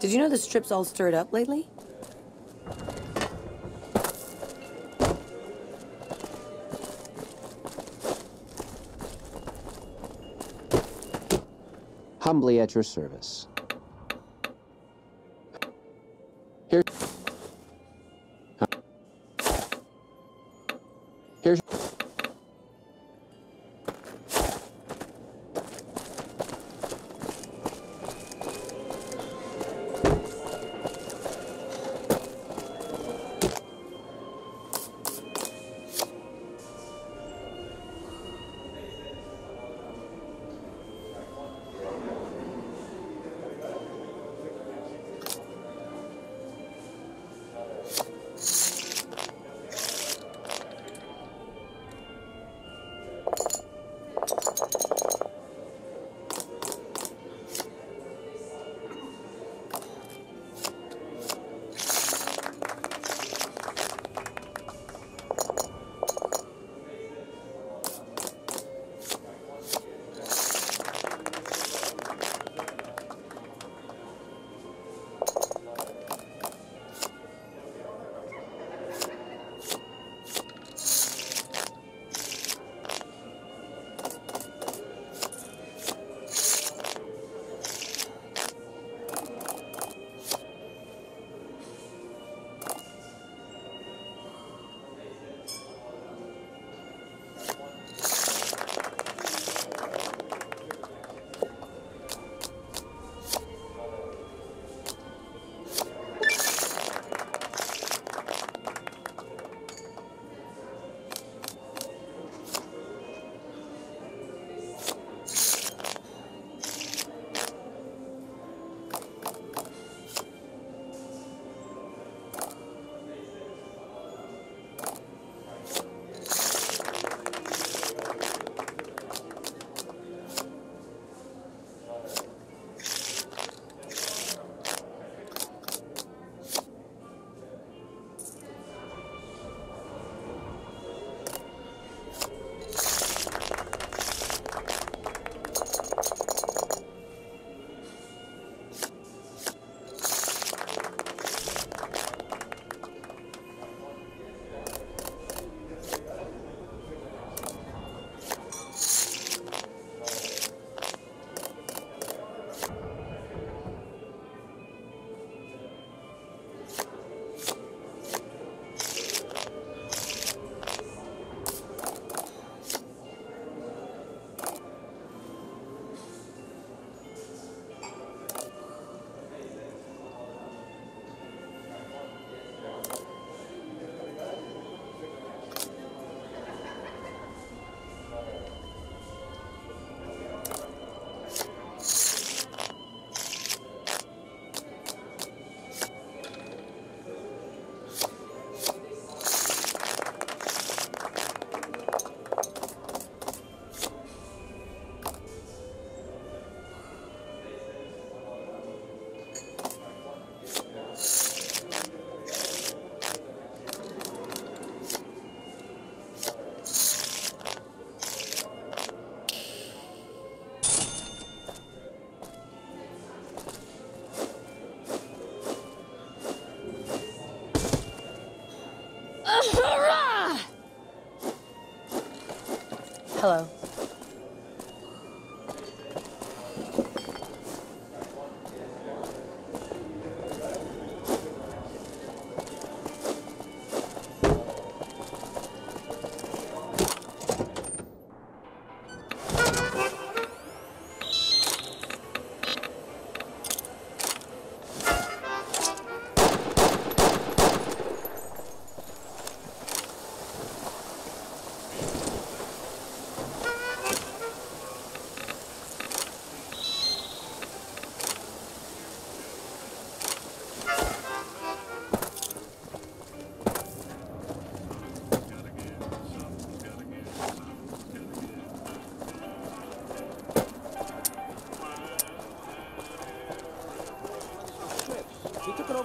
Did you know the strip's all stirred up lately? Humbly at your service. Here. Here's. Hello.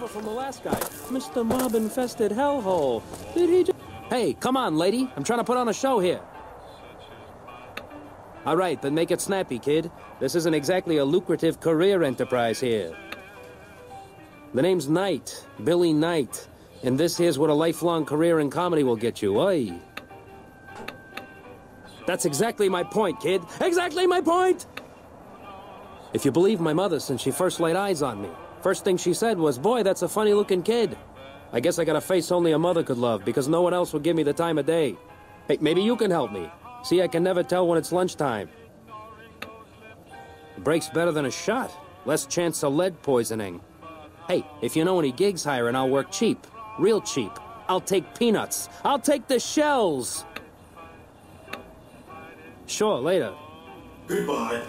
From the last guy, Mr. Mob-infested hellhole. Did he just... Hey, come on, lady. I'm trying to put on a show here. All right, then make it snappy, kid. This isn't exactly a lucrative career enterprise here. The name's Knight, Billy Knight. And this here's what a lifelong career in comedy will get you, oi. That's exactly my point, kid. Exactly my point! If you believe my mother since she first laid eyes on me, first thing she said was, boy, that's a funny-looking kid. I guess I got a face only a mother could love, because no one else would give me the time of day. Hey, maybe you can help me. See, I can never tell when it's lunchtime. A break's better than a shot. Less chance of lead poisoning. Hey, if you know any gigs hiring, I'll work cheap. Real cheap. I'll take peanuts. I'll take the shells! Sure, later. Goodbye.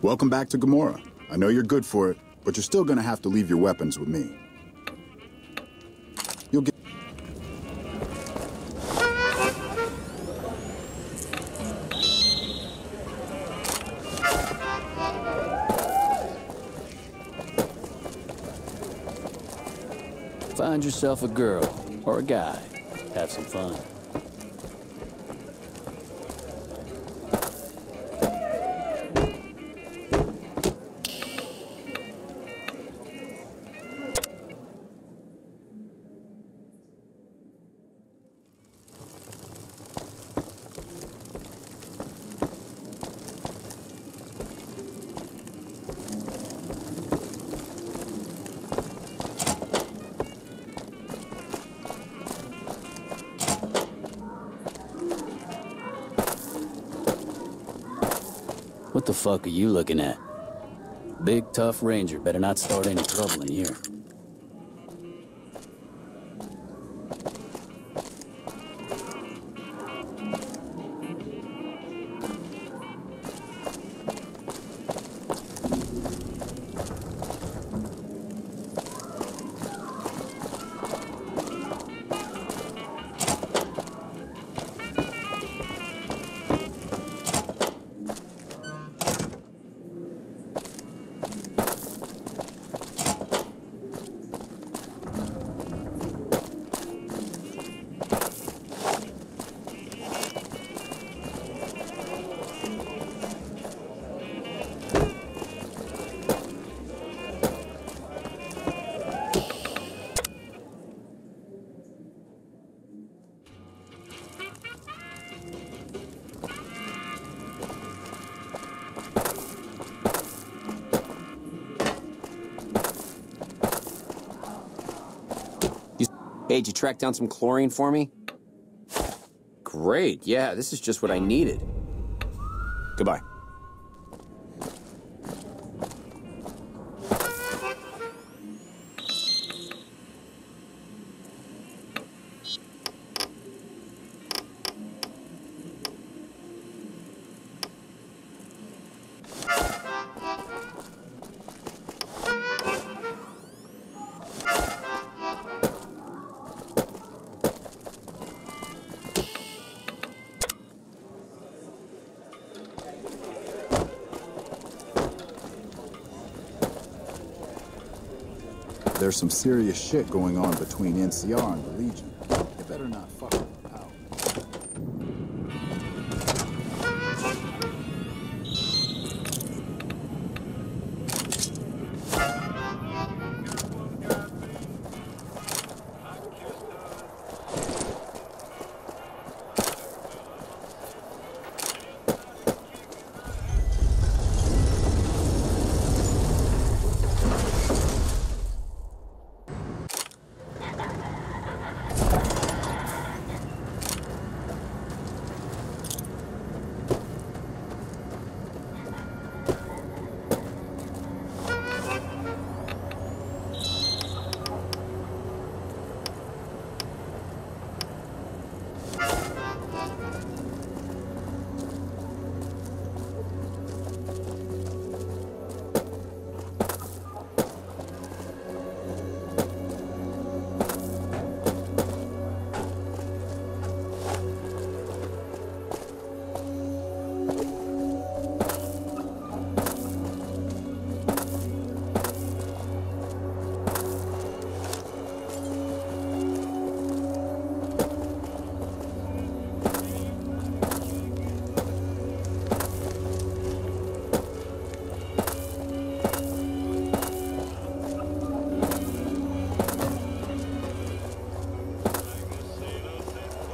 Welcome back to Gomorrah. I know you're good for it, but you're still gonna have to leave your weapons with me. You'll get... Find yourself a girl or a guy. Have some fun. What the fuck are you looking at? Big, tough ranger. Better not start any trouble in here. Hey, did you track down some chlorine for me? Great, yeah, this is just what I needed. Goodbye. There's some serious shit going on between NCR and the Legion. You better not fuck with the power.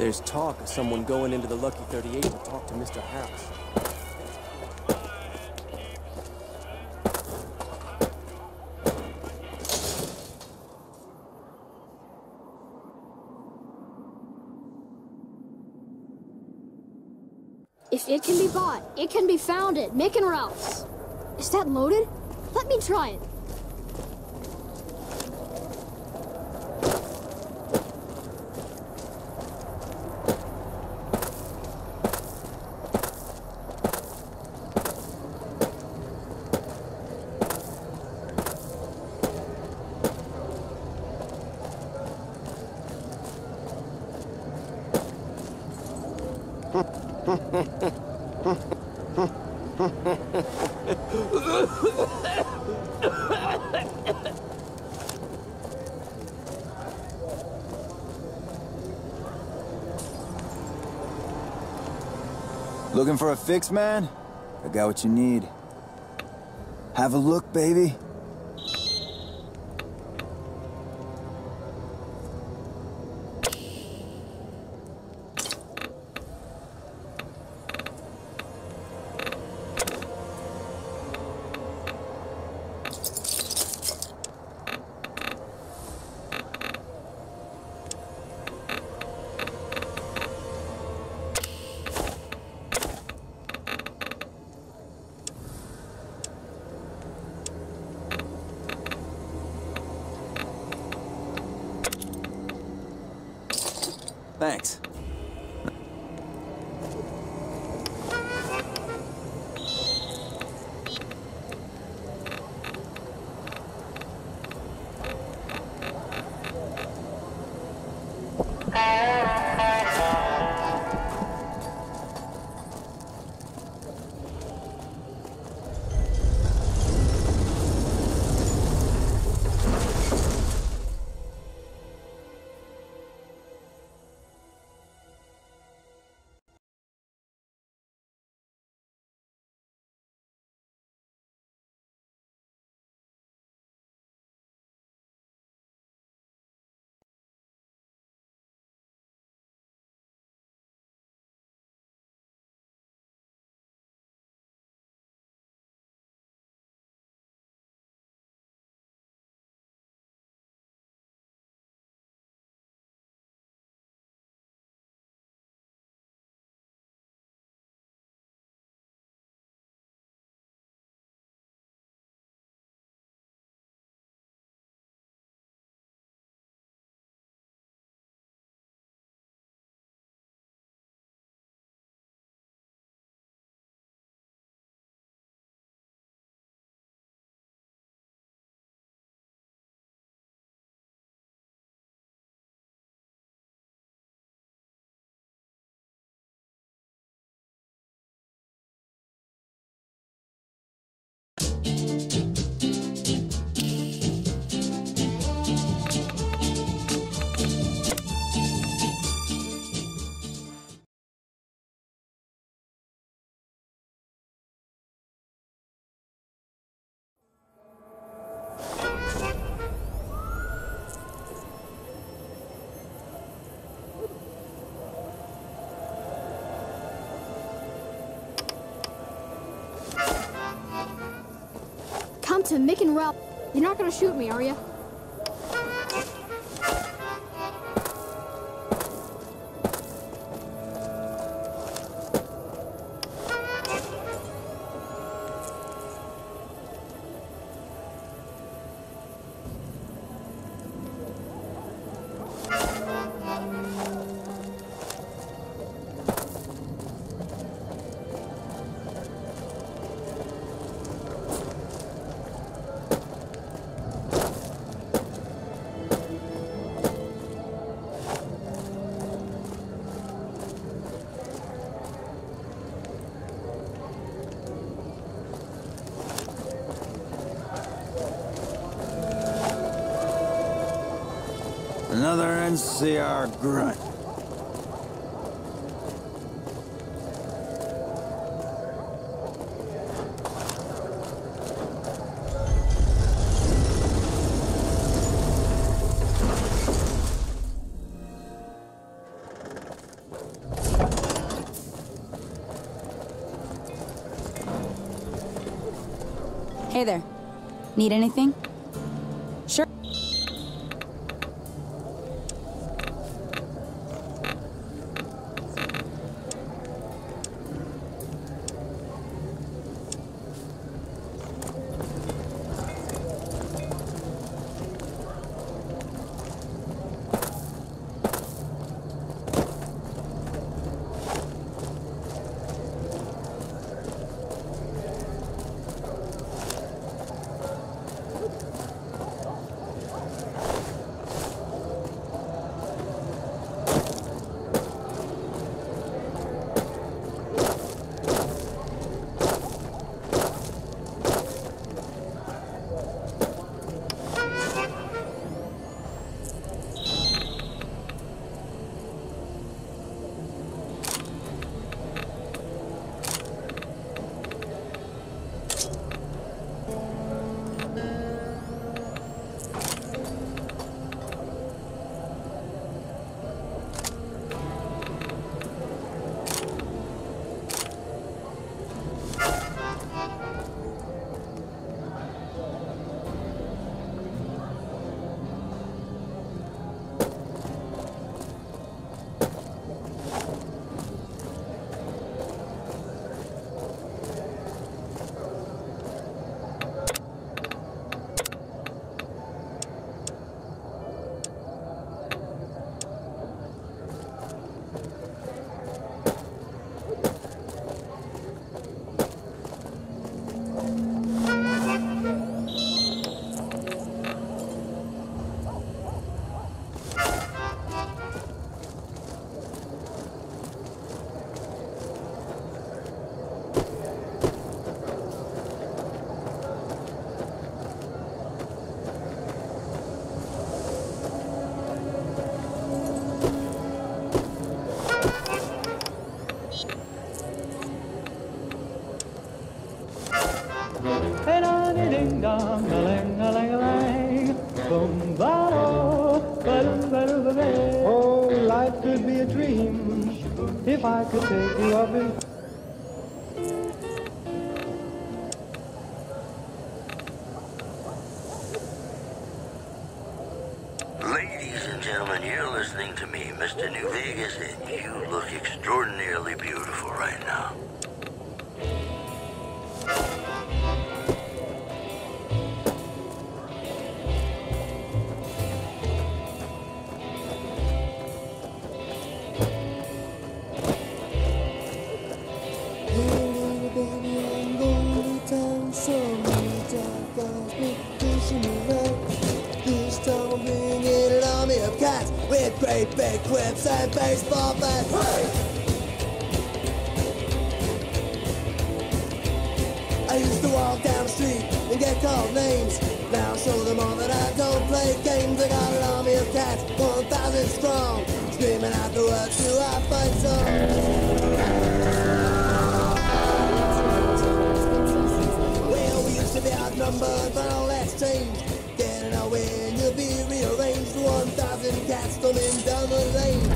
There's talk of someone going into the Lucky 38 to talk to Mr. House. If it can be bought, it can be found at Mick and Ralph's. Is that loaded? Let me try it. Looking for a fix, man? I got what you need. Have a look, baby. Thanks. Come to Mick and Ralph. You're not gonna shoot me, are you? Another NCR grunt. Hey there. Need anything? Sure. Oh, life could be a dream if I could take you up in. Ladies and gentlemen, you're listening to me, Mr. New Vegas, and you look extraordinarily beautiful right now. With great big quips and baseball bats. Hey! I used to walk down the street and get called names. Now show them all that I don't play games. I got an army of cats, 1,000 strong, screaming out the words till I find some. Well, we used to be outnumbered, but all that's changed. Getting away and you'll be rearranged. 1,000 cats coming down the lane.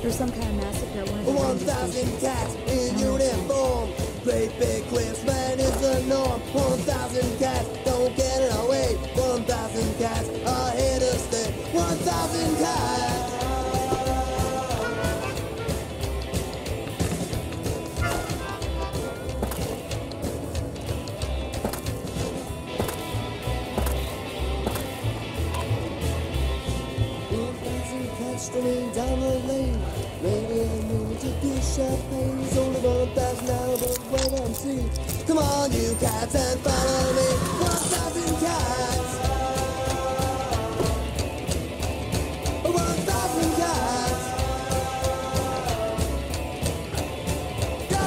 There's some kind of massacre at one of the 1,000 cats in uniform. Great big quips, man, is the norm. 1,000 cats, don't get it away. 1,000 cats are here to stay. 1,000 cats. Streaming down the lane, maybe I need to do champagne. It's only 1,000 now, but wait and see. Come on, you cats, and follow me. 1,000 cats. 1,000 cats. Go.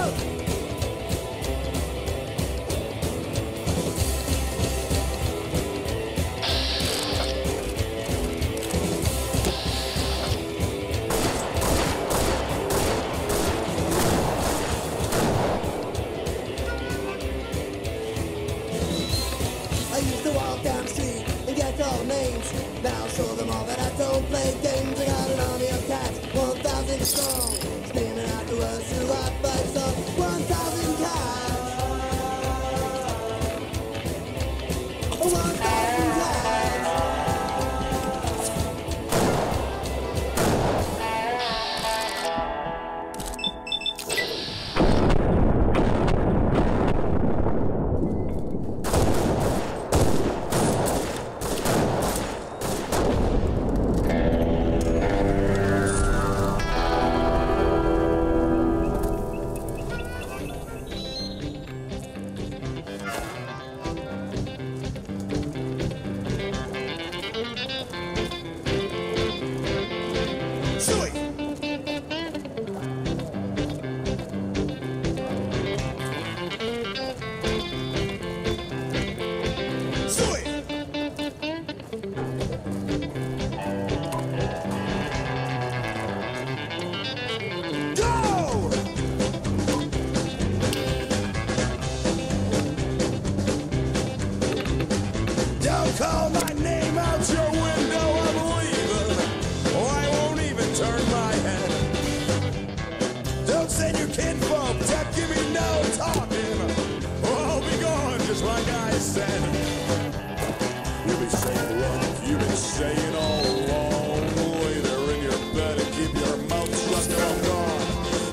saying all along. Lay there in your bed and keep your mouth shut till I'm gone.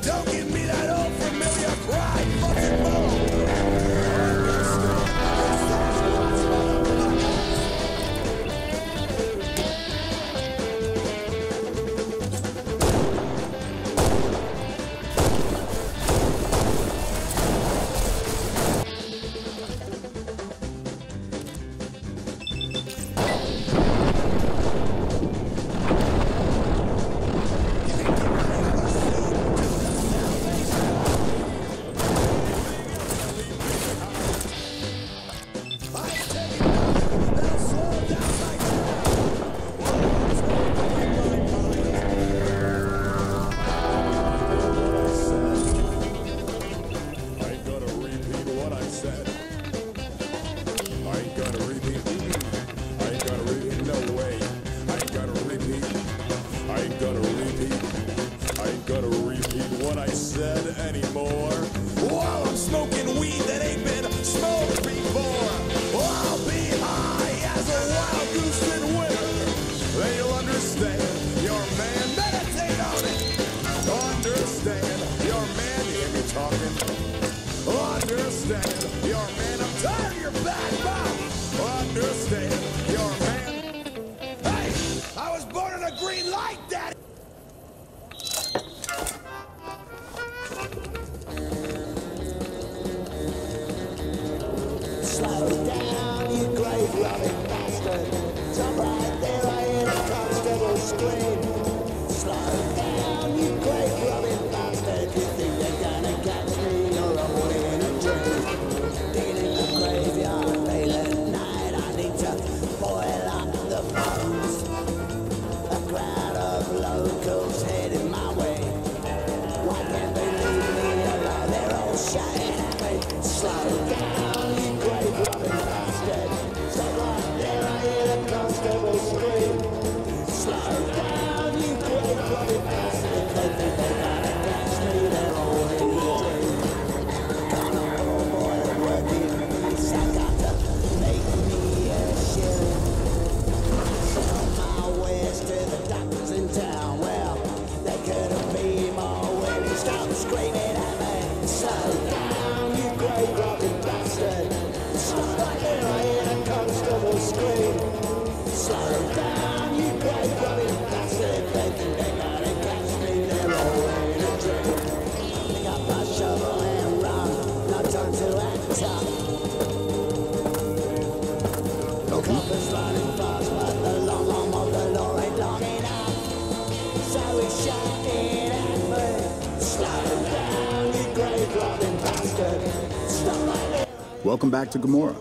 Don't give me that old familiar cry, fucking bone. Welcome back to Gomorrah.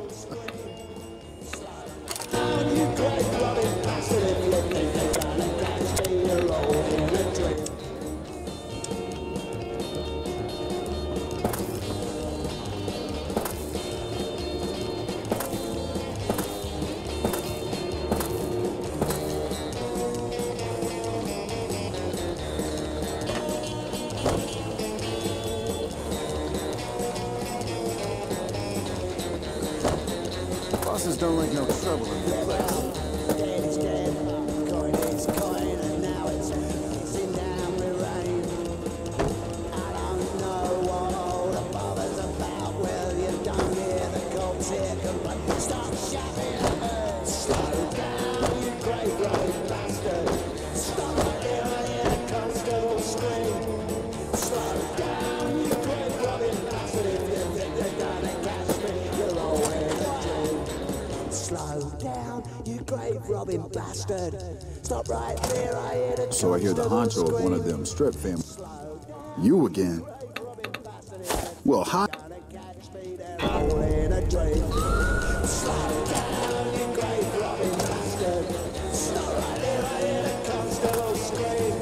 Bosses don't like no trouble in this place. Daddy's dead, coin is coin, and now it's mixing down with rain. I don't know what all the bother's about. Well, you don't hear the cops here complain. Stop shouting at me. Slow down, you great road bastard. Stop right there, I hear the constable scream. Slow down, you great robbing bastard. If you think they're gonna catch me, you're all in a dream. Slow down, you grave robbing bastard. Stop right there, I hear the So I hear the honcho of one of them strip family. You again. Well, hi. all in a dream. Slow down, you grave robbing bastard. Stop right there, I hear the constable scream.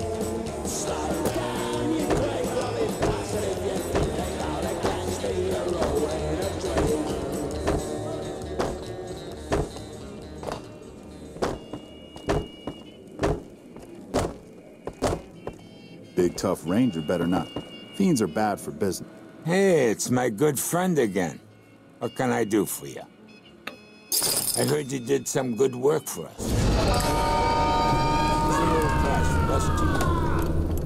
Slow down, you grave robbing bastard. If you think they're gonna catch me, you're all in a dream. Big tough ranger better not. Fiends are bad for business. Hey, it's my good friend again. What can I do for you? I heard you did some good work for us. cost to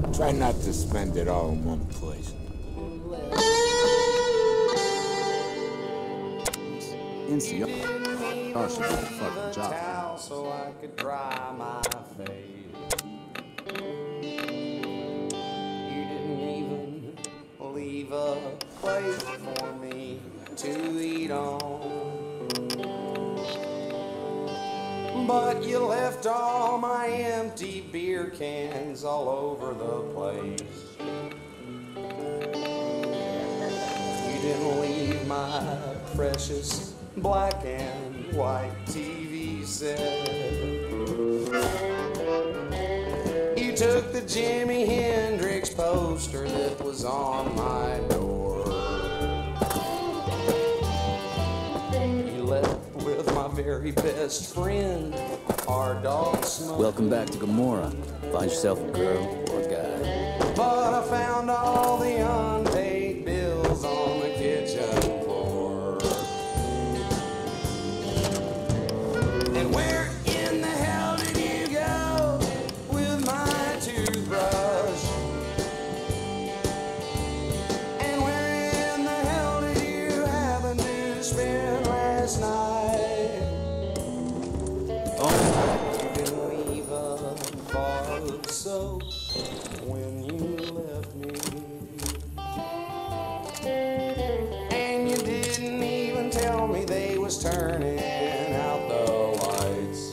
you. Try not to spend it all in one place. NCR should do the fucking job. So I could dry my face. You didn't even leave a plate for me to eat on. But you left all my empty beer cans all over the place. You didn't leave my precious black and white TV set. You took the Jimi Hendrix poster that was on my door. You left with my very best friend, our dog Smoke. Welcome back to Gomorrah. Find yourself a girl or a guy. But I found all the unpaid bills on the kitchen floor. And where in the hell did you go with my toothbrush? And where in the hell did you happen to spend last night? Oh, you didn't leave a bar of soap when you left me. And you didn't even tell me they was turning out the lights.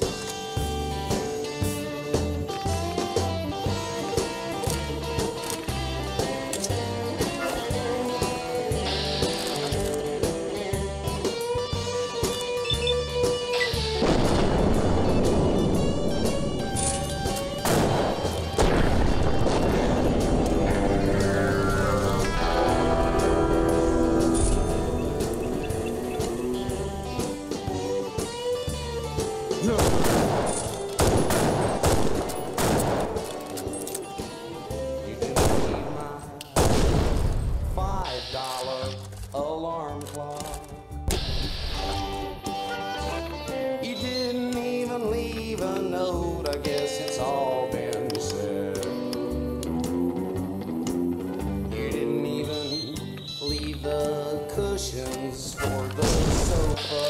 You didn't leave my $5 alarm clock. You didn't even leave a note, I guess it's all been said. You didn't even leave the cushions for the sofa.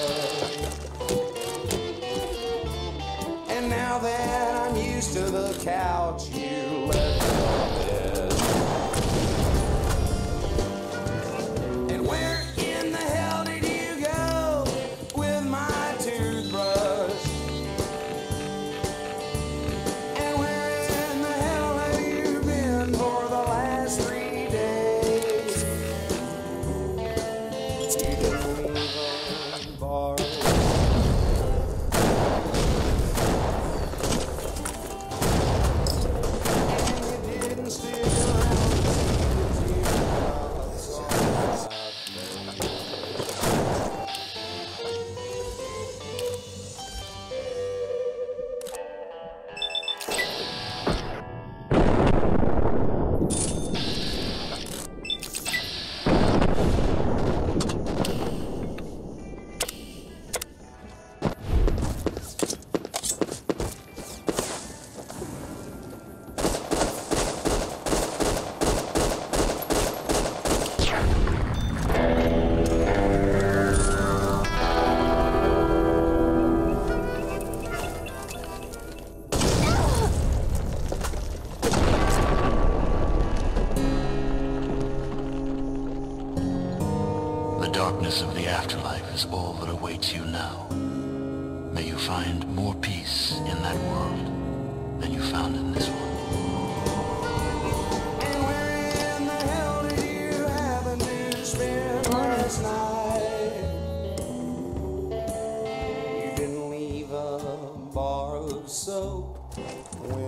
And now that I'm used to the couch, you left the bed. And where in the hell did you go with my toothbrush? And where in the hell have you been for the last 3 days? You didn't leave a bar. The darkness of the afterlife is all that awaits you now. May you find more peace in that world than you found in this one. And where in the hell did you happen to spend last night? You didn't leave a bar of soap when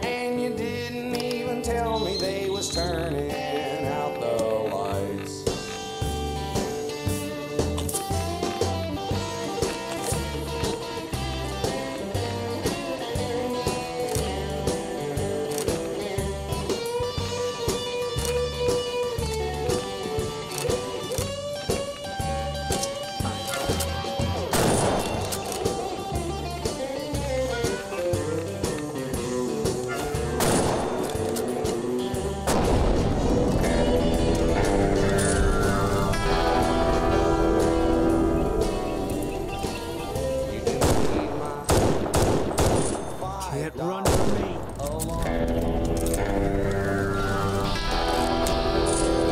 and you didn't even tell me they was turning out the lights. one for me.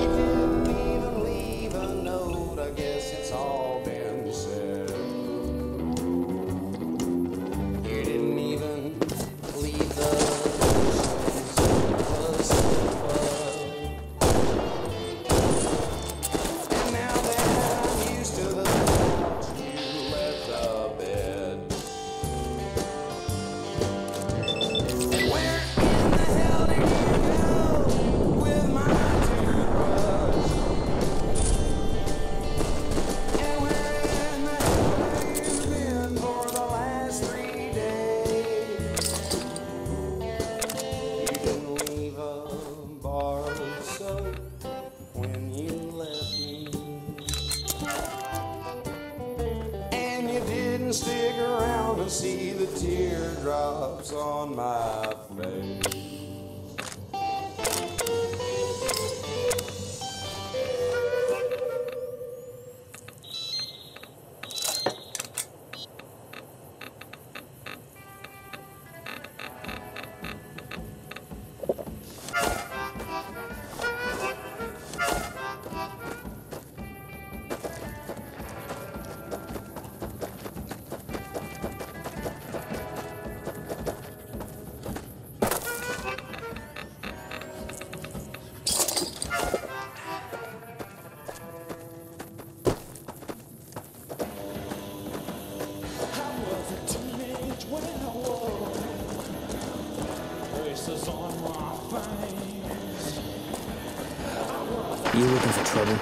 You didn't even leave a note, I guess it's all been said. You didn't even leave the and now that I'm used to the thoughts, you left the bed. And where in the hell did you go with my toothbrush? And where in the hell have you been for the last 3 days? You didn't leave a bar of soap when you left me, and you didn't stick around to see the teardrops on my face. You looking for trouble?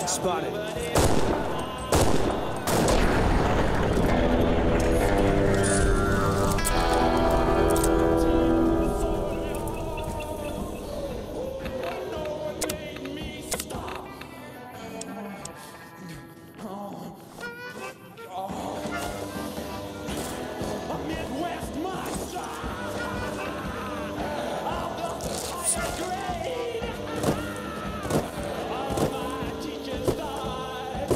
Spotted. Teachers died.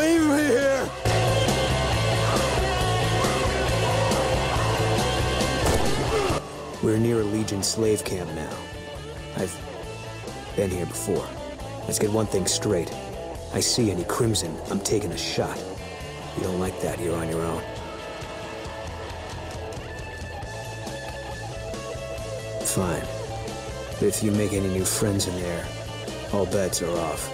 Leave me here! We're near a Legion slave camp now. I've been here before. Let's get one thing straight. I see any crimson, I'm taking a shot. You don't like that, you're on your own. Fine. If you make any new friends in there, all bets are off.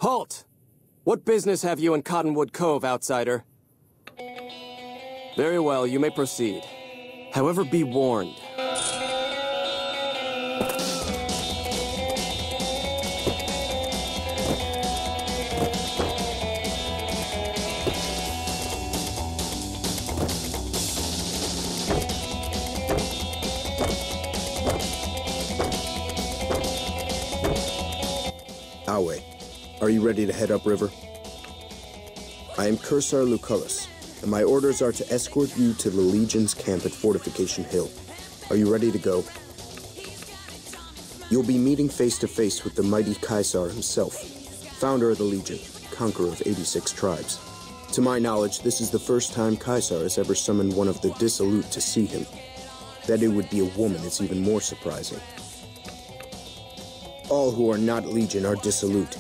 Halt! What business have you in Cottonwood Cove, outsider? Very well, you may proceed. However, be warned. Awe, are you ready to head upriver? I am Cursar Lucullus, and my orders are to escort you to the Legion's camp at Fortification Hill. Are you ready to go? You'll be meeting face to face with the mighty Caesar himself, founder of the Legion, conqueror of 86 tribes. To my knowledge, this is the first time Caesar has ever summoned one of the dissolute to see him. That it would be a woman is even more surprising. All who are not Legion are dissolute.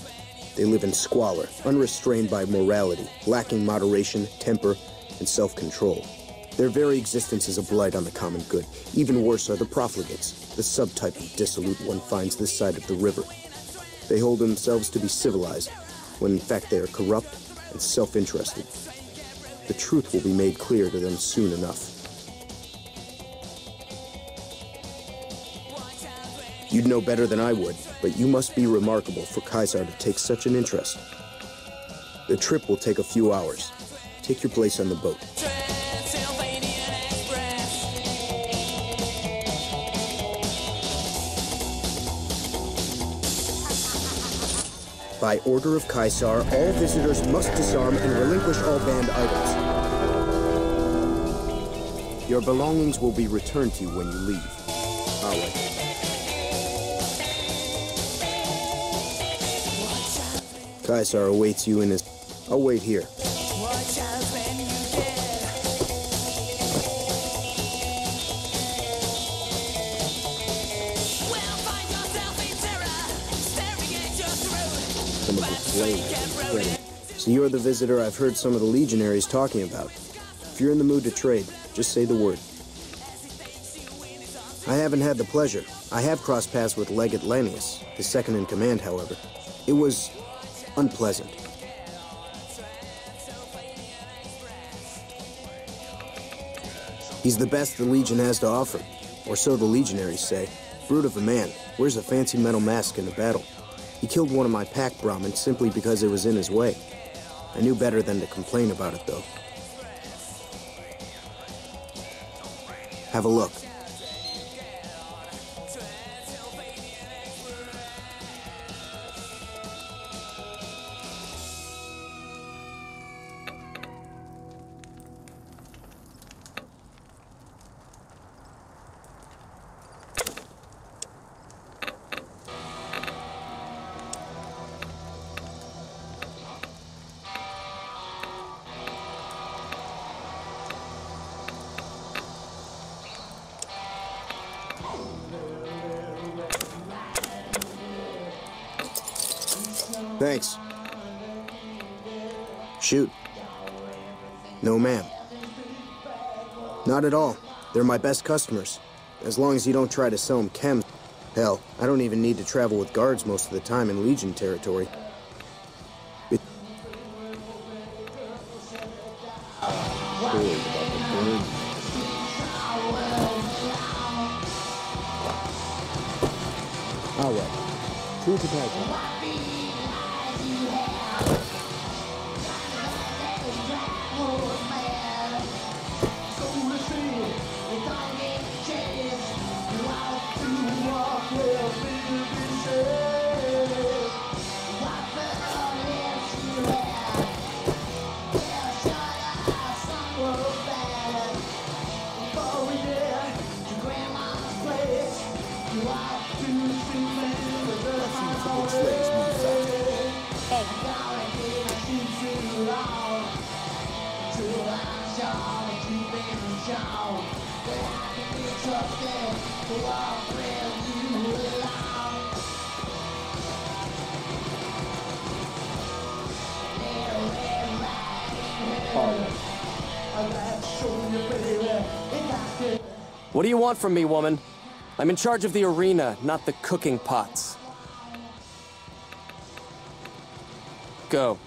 They live in squalor, unrestrained by morality, lacking moderation, temper, and self-control. Their very existence is a blight on the common good. Even worse are the profligates, the subtype of dissolute one finds this side of the river. They hold themselves to be civilized, when in fact they are corrupt and self-interested. The truth will be made clear to them soon enough. You'd know better than I would, but you must be remarkable for Caesar to take such an interest. The trip will take a few hours. Take your place on the boat. By order of Caesar, all visitors must disarm and relinquish all banned items. Your belongings will be returned to you when you leave. Awe. Caesar awaits you in his... I'll wait here. So you're the visitor I've heard some of the legionaries talking about. If you're in the mood to trade, just say the word. I haven't had the pleasure. I have crossed paths with Legate Lanius, his second in command, however. It was unpleasant. He's the best the Legion has to offer, or so the legionaries say. Brute of a man, wears a fancy metal mask in a battle. He killed one of my pack Brahmins simply because it was in his way. I knew better than to complain about it, though. Have a look. Thanks. Shoot. No, ma'am. Not at all. They're my best customers. As long as you don't try to sell them chems. Hell, I don't even need to travel with guards most of the time in Legion territory. All right. True to title. What do you want from me, woman? I'm in charge of the arena, not the cooking pots. Go.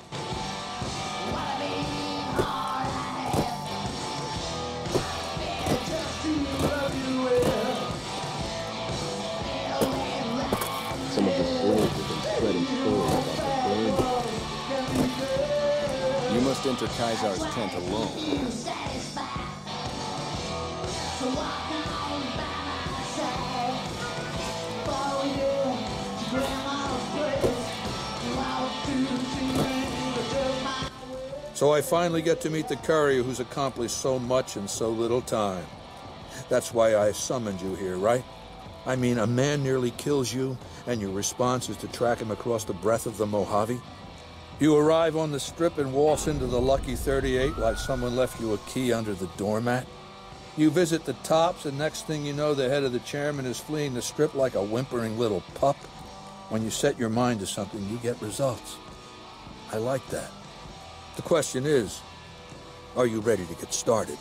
Some of the slaves have been spreading stories about the burning. You must enter Kaisar's tent alone. So I finally get to meet the courier who's accomplished so much in so little time. That's why I summoned you here, right? I mean, a man nearly kills you, and your response is to track him across the breadth of the Mojave? You arrive on the strip and waltz into the Lucky 38 like someone left you a key under the doormat? You visit the tops, and next thing you know, the head of the chairman is fleeing the strip like a whimpering little pup? When you set your mind to something, you get results. I like that. The question is, are you ready to get started?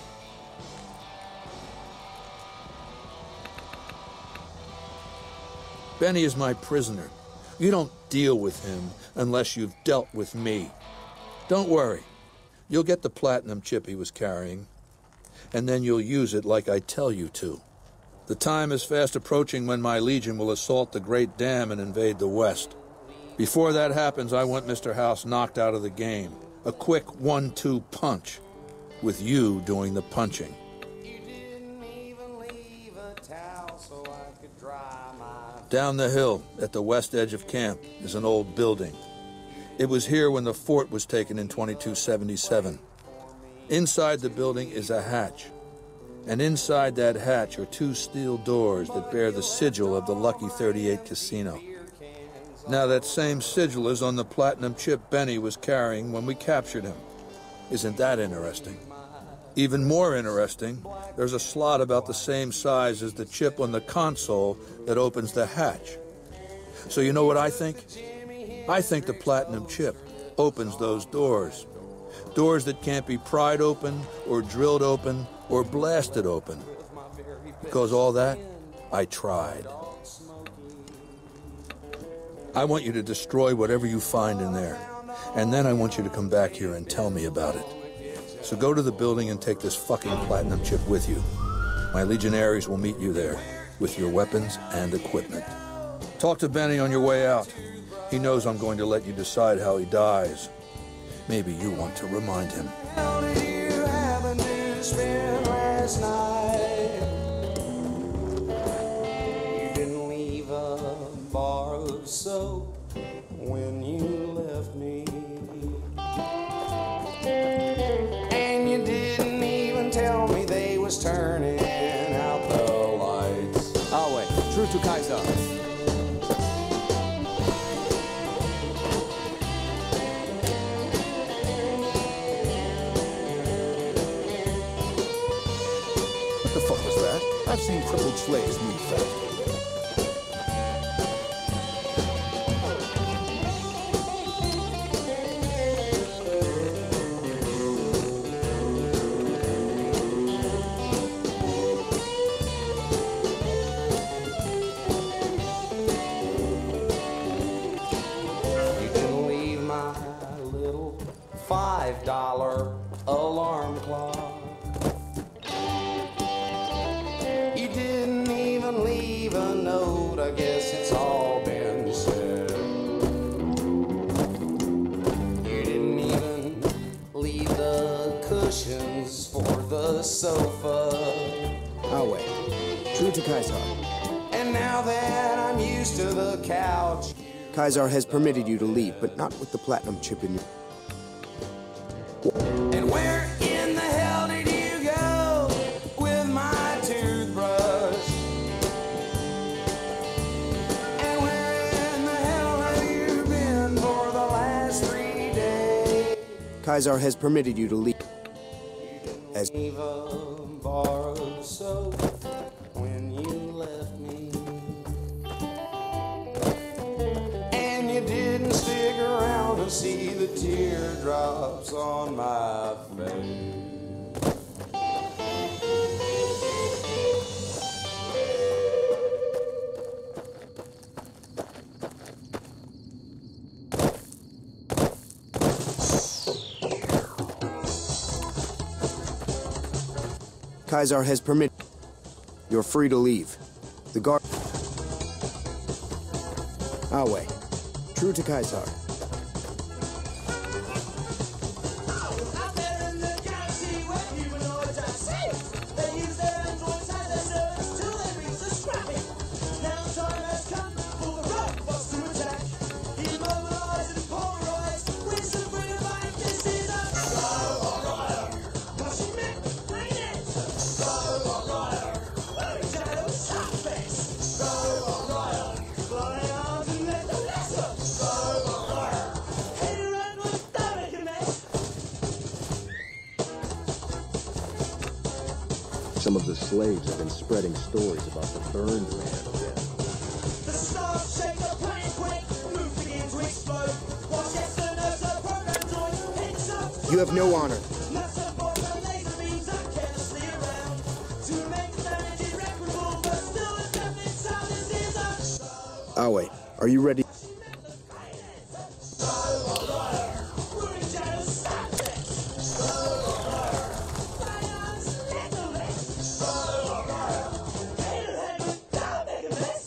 Benny is my prisoner. You don't deal with him unless you've dealt with me. Don't worry. You'll get the platinum chip he was carrying, and then you'll use it like I tell you to. The time is fast approaching when my Legion will assault the Great Dam and invade the West. Before that happens, I want Mr. House knocked out of the game. A quick 1-2 punch, with you doing the punching. Down the hill, at the west edge of camp, is an old building. It was here when the fort was taken in 2277. Inside the building is a hatch. And inside that hatch are 2 steel doors that bear the sigil of the Lucky 38 Casino. Now that same sigil is on the platinum chip Benny was carrying when we captured him. Isn't that interesting? Even more interesting, there's a slot about the same size as the chip on the console that opens the hatch. So you know what I think? I think the platinum chip opens those doors. Doors that can't be pried open, or drilled open, or blasted open. Because all that, I tried. I want you to destroy whatever you find in there. And then I want you to come back here and tell me about it. So go to the building and take this fucking platinum chip with you. My legionaries will meet you there, with your weapons and equipment. Talk to Benny on your way out. He knows I'm going to let you decide how he dies. Maybe you want to remind him. How did you happen to spend last night? You didn't leave a bar of soap when you left me. And you didn't even tell me they was turning out the lights. I'll wait. True to Kaiser. What the fuck was that? I've seen crippled slaves move fast. $5 alarm clock. You didn't even leave a note, I guess it's all been said. You didn't even leave the cushions for the sofa. I'll wait. True to Kaisar. And now that I'm used to the couch, Kaisar has permitted you to leave, but not with the platinum chip in you. and where in the hell did you go with my toothbrush? And where in the hell have you been for the last 3 days? Kaisar has permitted you to leave. As Even borrowed soap when you left me, and you didn't stick around to see the teardrops on my face. Kaisar has permitted. You're free to leave. The guard. I'll wait. True to Kaisar. Some of the slaves have been spreading stories about the burned man again. The stars shake, the planet quake, moves begin to explode. Watch yes and no's a program joint, hits up. You have no honor. Massive boys and laser beams are carelessly around to make the damage irreparable, but still a definite silence is a. I'll wait. Are you ready? We're in jail, stop this. Silence, little less. Head to head with down, make a mess.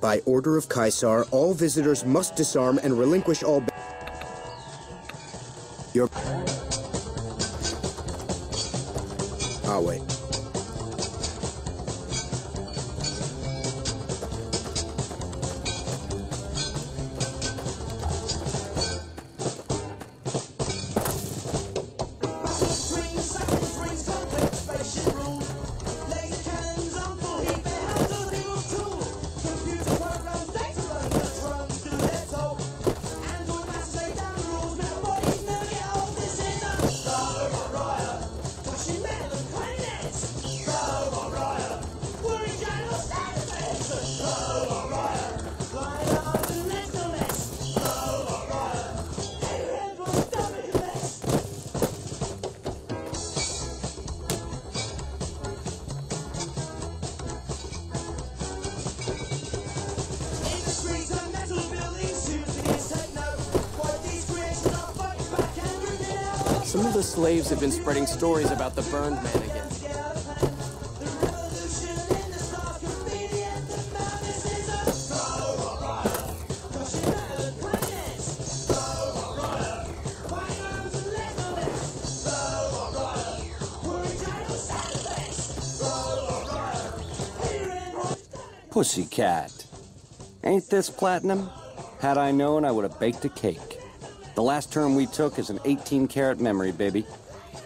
By order of Kaisar, all visitors must disarm and relinquish all. Your. I'll wait. Some of the slaves have been spreading stories about the burned man again. Pussycat. Ain't this platinum? Had I known, I would have baked a cake. The last term we took is an 18-karat memory, baby.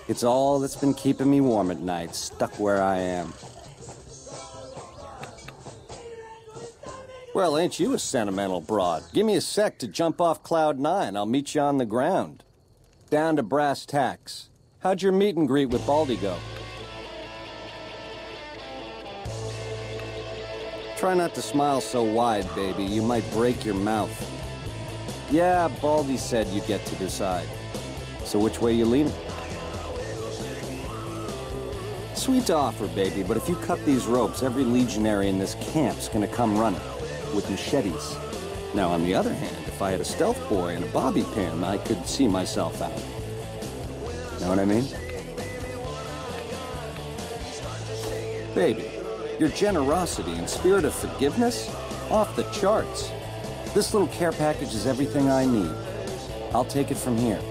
It's all that's been keeping me warm at night, stuck where I am. Well, ain't you a sentimental broad? Give me a sec to jump off Cloud 9. I'll meet you on the ground. Down to brass tacks. How'd your meet and greet with Baldy go? Try not to smile so wide, baby. You might break your mouth. Yeah, Baldy said you get to decide. So which way you leaning? Sweet offer, baby, but if you cut these ropes, every legionary in this camp's gonna come running with machetes. Now, on the other hand, if I had a stealth boy and a bobby pin, I could see myself out. Know what I mean? Baby, your generosity and spirit of forgiveness? Off the charts. This little care package is everything I need. I'll take it from here.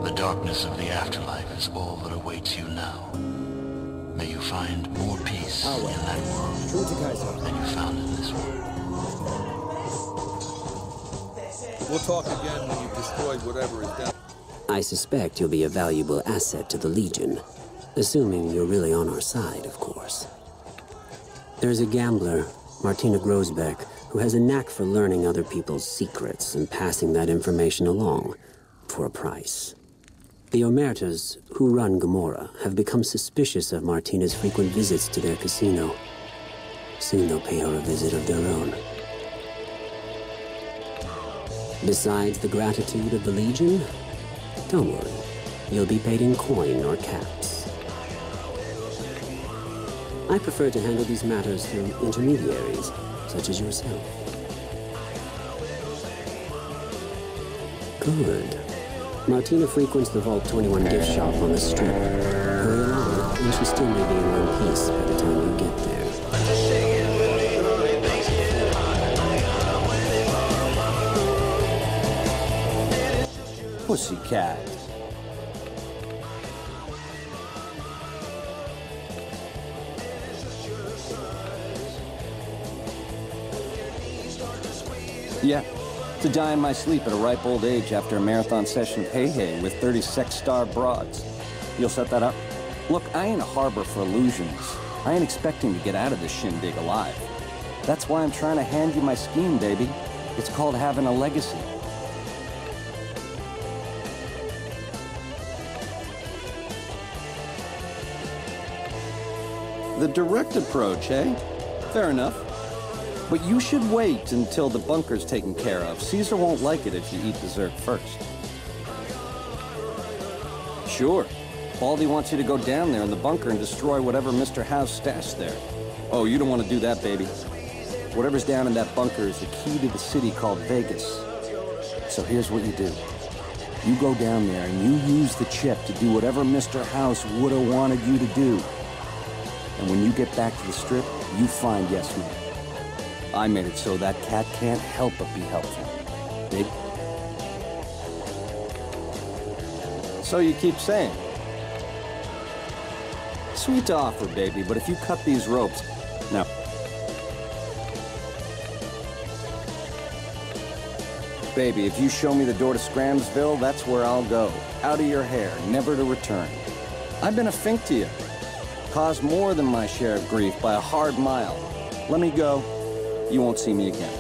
The darkness of the afterlife is all that awaits you now. May you find more peace in that world than you found in this one. We'll talk again when you've destroyed whatever is down. I suspect you'll be a valuable asset to the Legion, assuming you're really on our side, of course. There's a gambler, Martina Grosbeck, who has a knack for learning other people's secrets and passing that information along for a price. The Omertas, who run Gomorrah, have become suspicious of Martina's frequent visits to their casino. Soon they'll pay her a visit of their own. Besides the gratitude of the Legion, don't worry, you'll be paid in coin or caps. I prefer to handle these matters through intermediaries, such as yourself. Good. Martina frequents the Vault 21 gift shop on the strip. Hurry along, and she still may be in one piece by the time you get there. Pussycat. Yeah, to die in my sleep at a ripe old age after a marathon session of hey-hey with 30 sex-star broads. You'll set that up? Look, I ain't a harbor for illusions. I ain't expecting to get out of this shindig alive. That's why I'm trying to hand you my scheme, baby. It's called having a legacy. The direct approach, eh? Fair enough. But you should wait until the bunker's taken care of. Caesar won't like it if you eat dessert first. Sure. Baldy wants you to go down there in the bunker and destroy whatever Mr. House stashed there. Oh, you don't want to do that, baby. Whatever's down in that bunker is the key to the city called Vegas. So here's what you do. You go down there and you use the chip to do whatever Mr. House would have wanted you to do. And when you get back to the strip, you find Yes Man. I made it so that cat can't help but be helpful. Dig? So you keep saying. Sweet offer, baby, but if you cut these ropes... Now... Baby, if you show me the door to Scramsville, that's where I'll go. Out of your hair, never to return. I've been a fink to you. Caused more than my share of grief by a hard mile. Let me go. You won't see me again.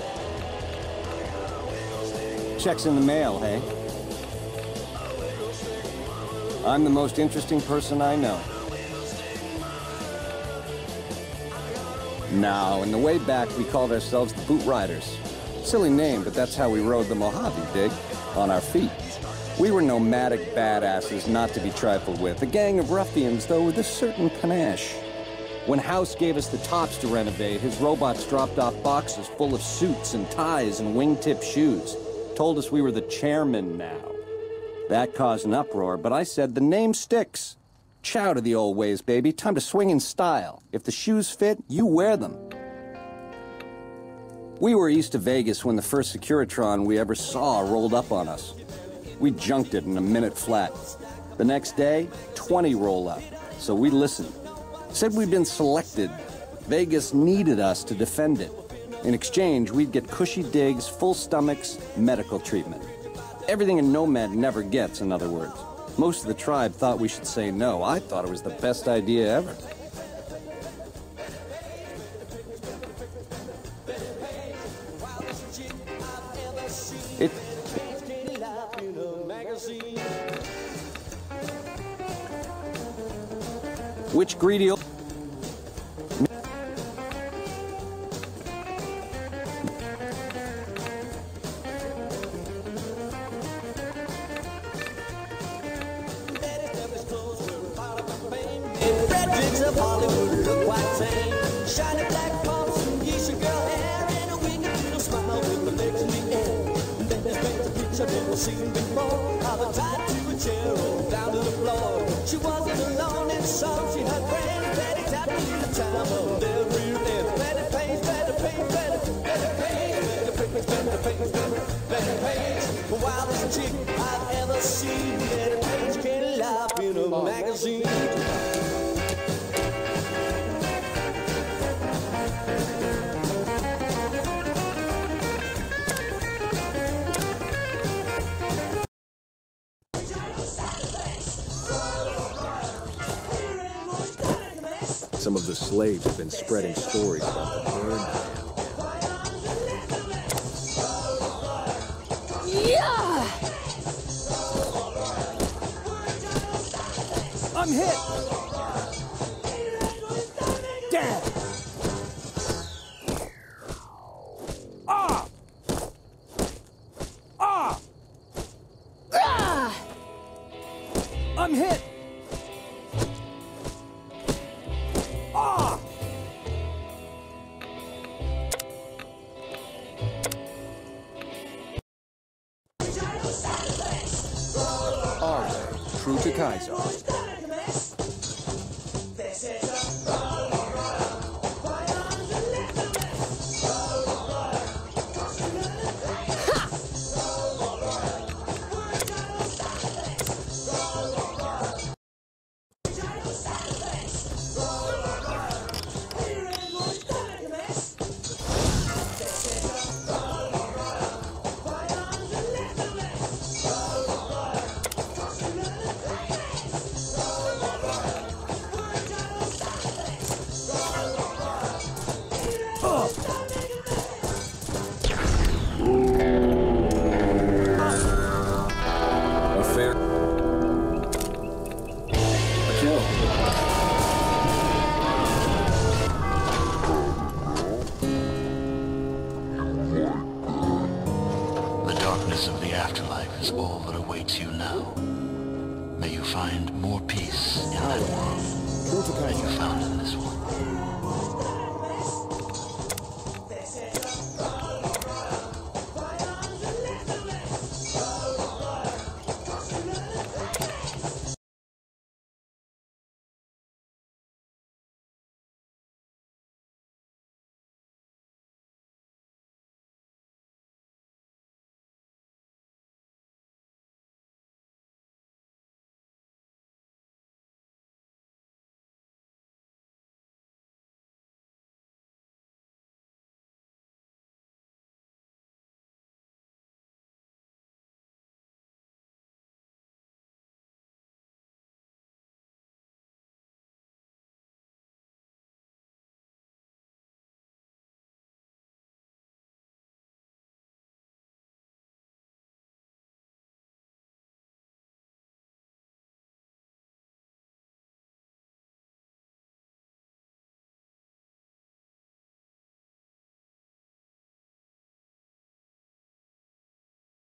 Check's in the mail, hey? I'm the most interesting person I know. Now, in the way back, we called ourselves the Boot Riders. Silly name, but that's how we rode the Mojave, dig? On our feet. We were nomadic badasses not to be trifled with. A gang of ruffians, though, with a certain panache. When House gave us the tops to renovate, his robots dropped off boxes full of suits and ties and wingtip shoes. Told us we were the chairmen now. That caused an uproar, but I said the name sticks. Chow to the old ways, baby. Time to swing in style. If the shoes fit, you wear them. We were east of Vegas when the first Securitron we ever saw rolled up on us. We junked it in a minute flat. The next day, 20 roll up. So we listened. Said we'd been selected. Vegas needed us to defend it. In exchange, we'd get cushy digs, full stomachs, medical treatment. Everything a nomad never gets, in other words. Most of the tribe thought we should say no. I thought it was the best idea ever. It... Which greedy... Fredericks of Hollywood look quite tame. Shiny black pumps and geisha girl hair, and a wicked little smile with the legs in the air. And then there's paints a picture never seen before, how they tied to a chair or down to the floor. She wasn't alone in song, she had friends. Betty tapped me in the time of every end. Betty Page, Betty Page, Betty Page, Betty Page, Betty Page, Betty Page. The wildest chick I've ever seen. Betty Page can't laugh in a magazine. Some of the slaves have been spreading stories about the burn. Yeah! I'm hit! Damn! Ah! Ah! Ah! I'm hit! Ah! Are they true to Kaiser? Of the afterlife is all that awaits you now. May you find more peace in that world than you found in this one.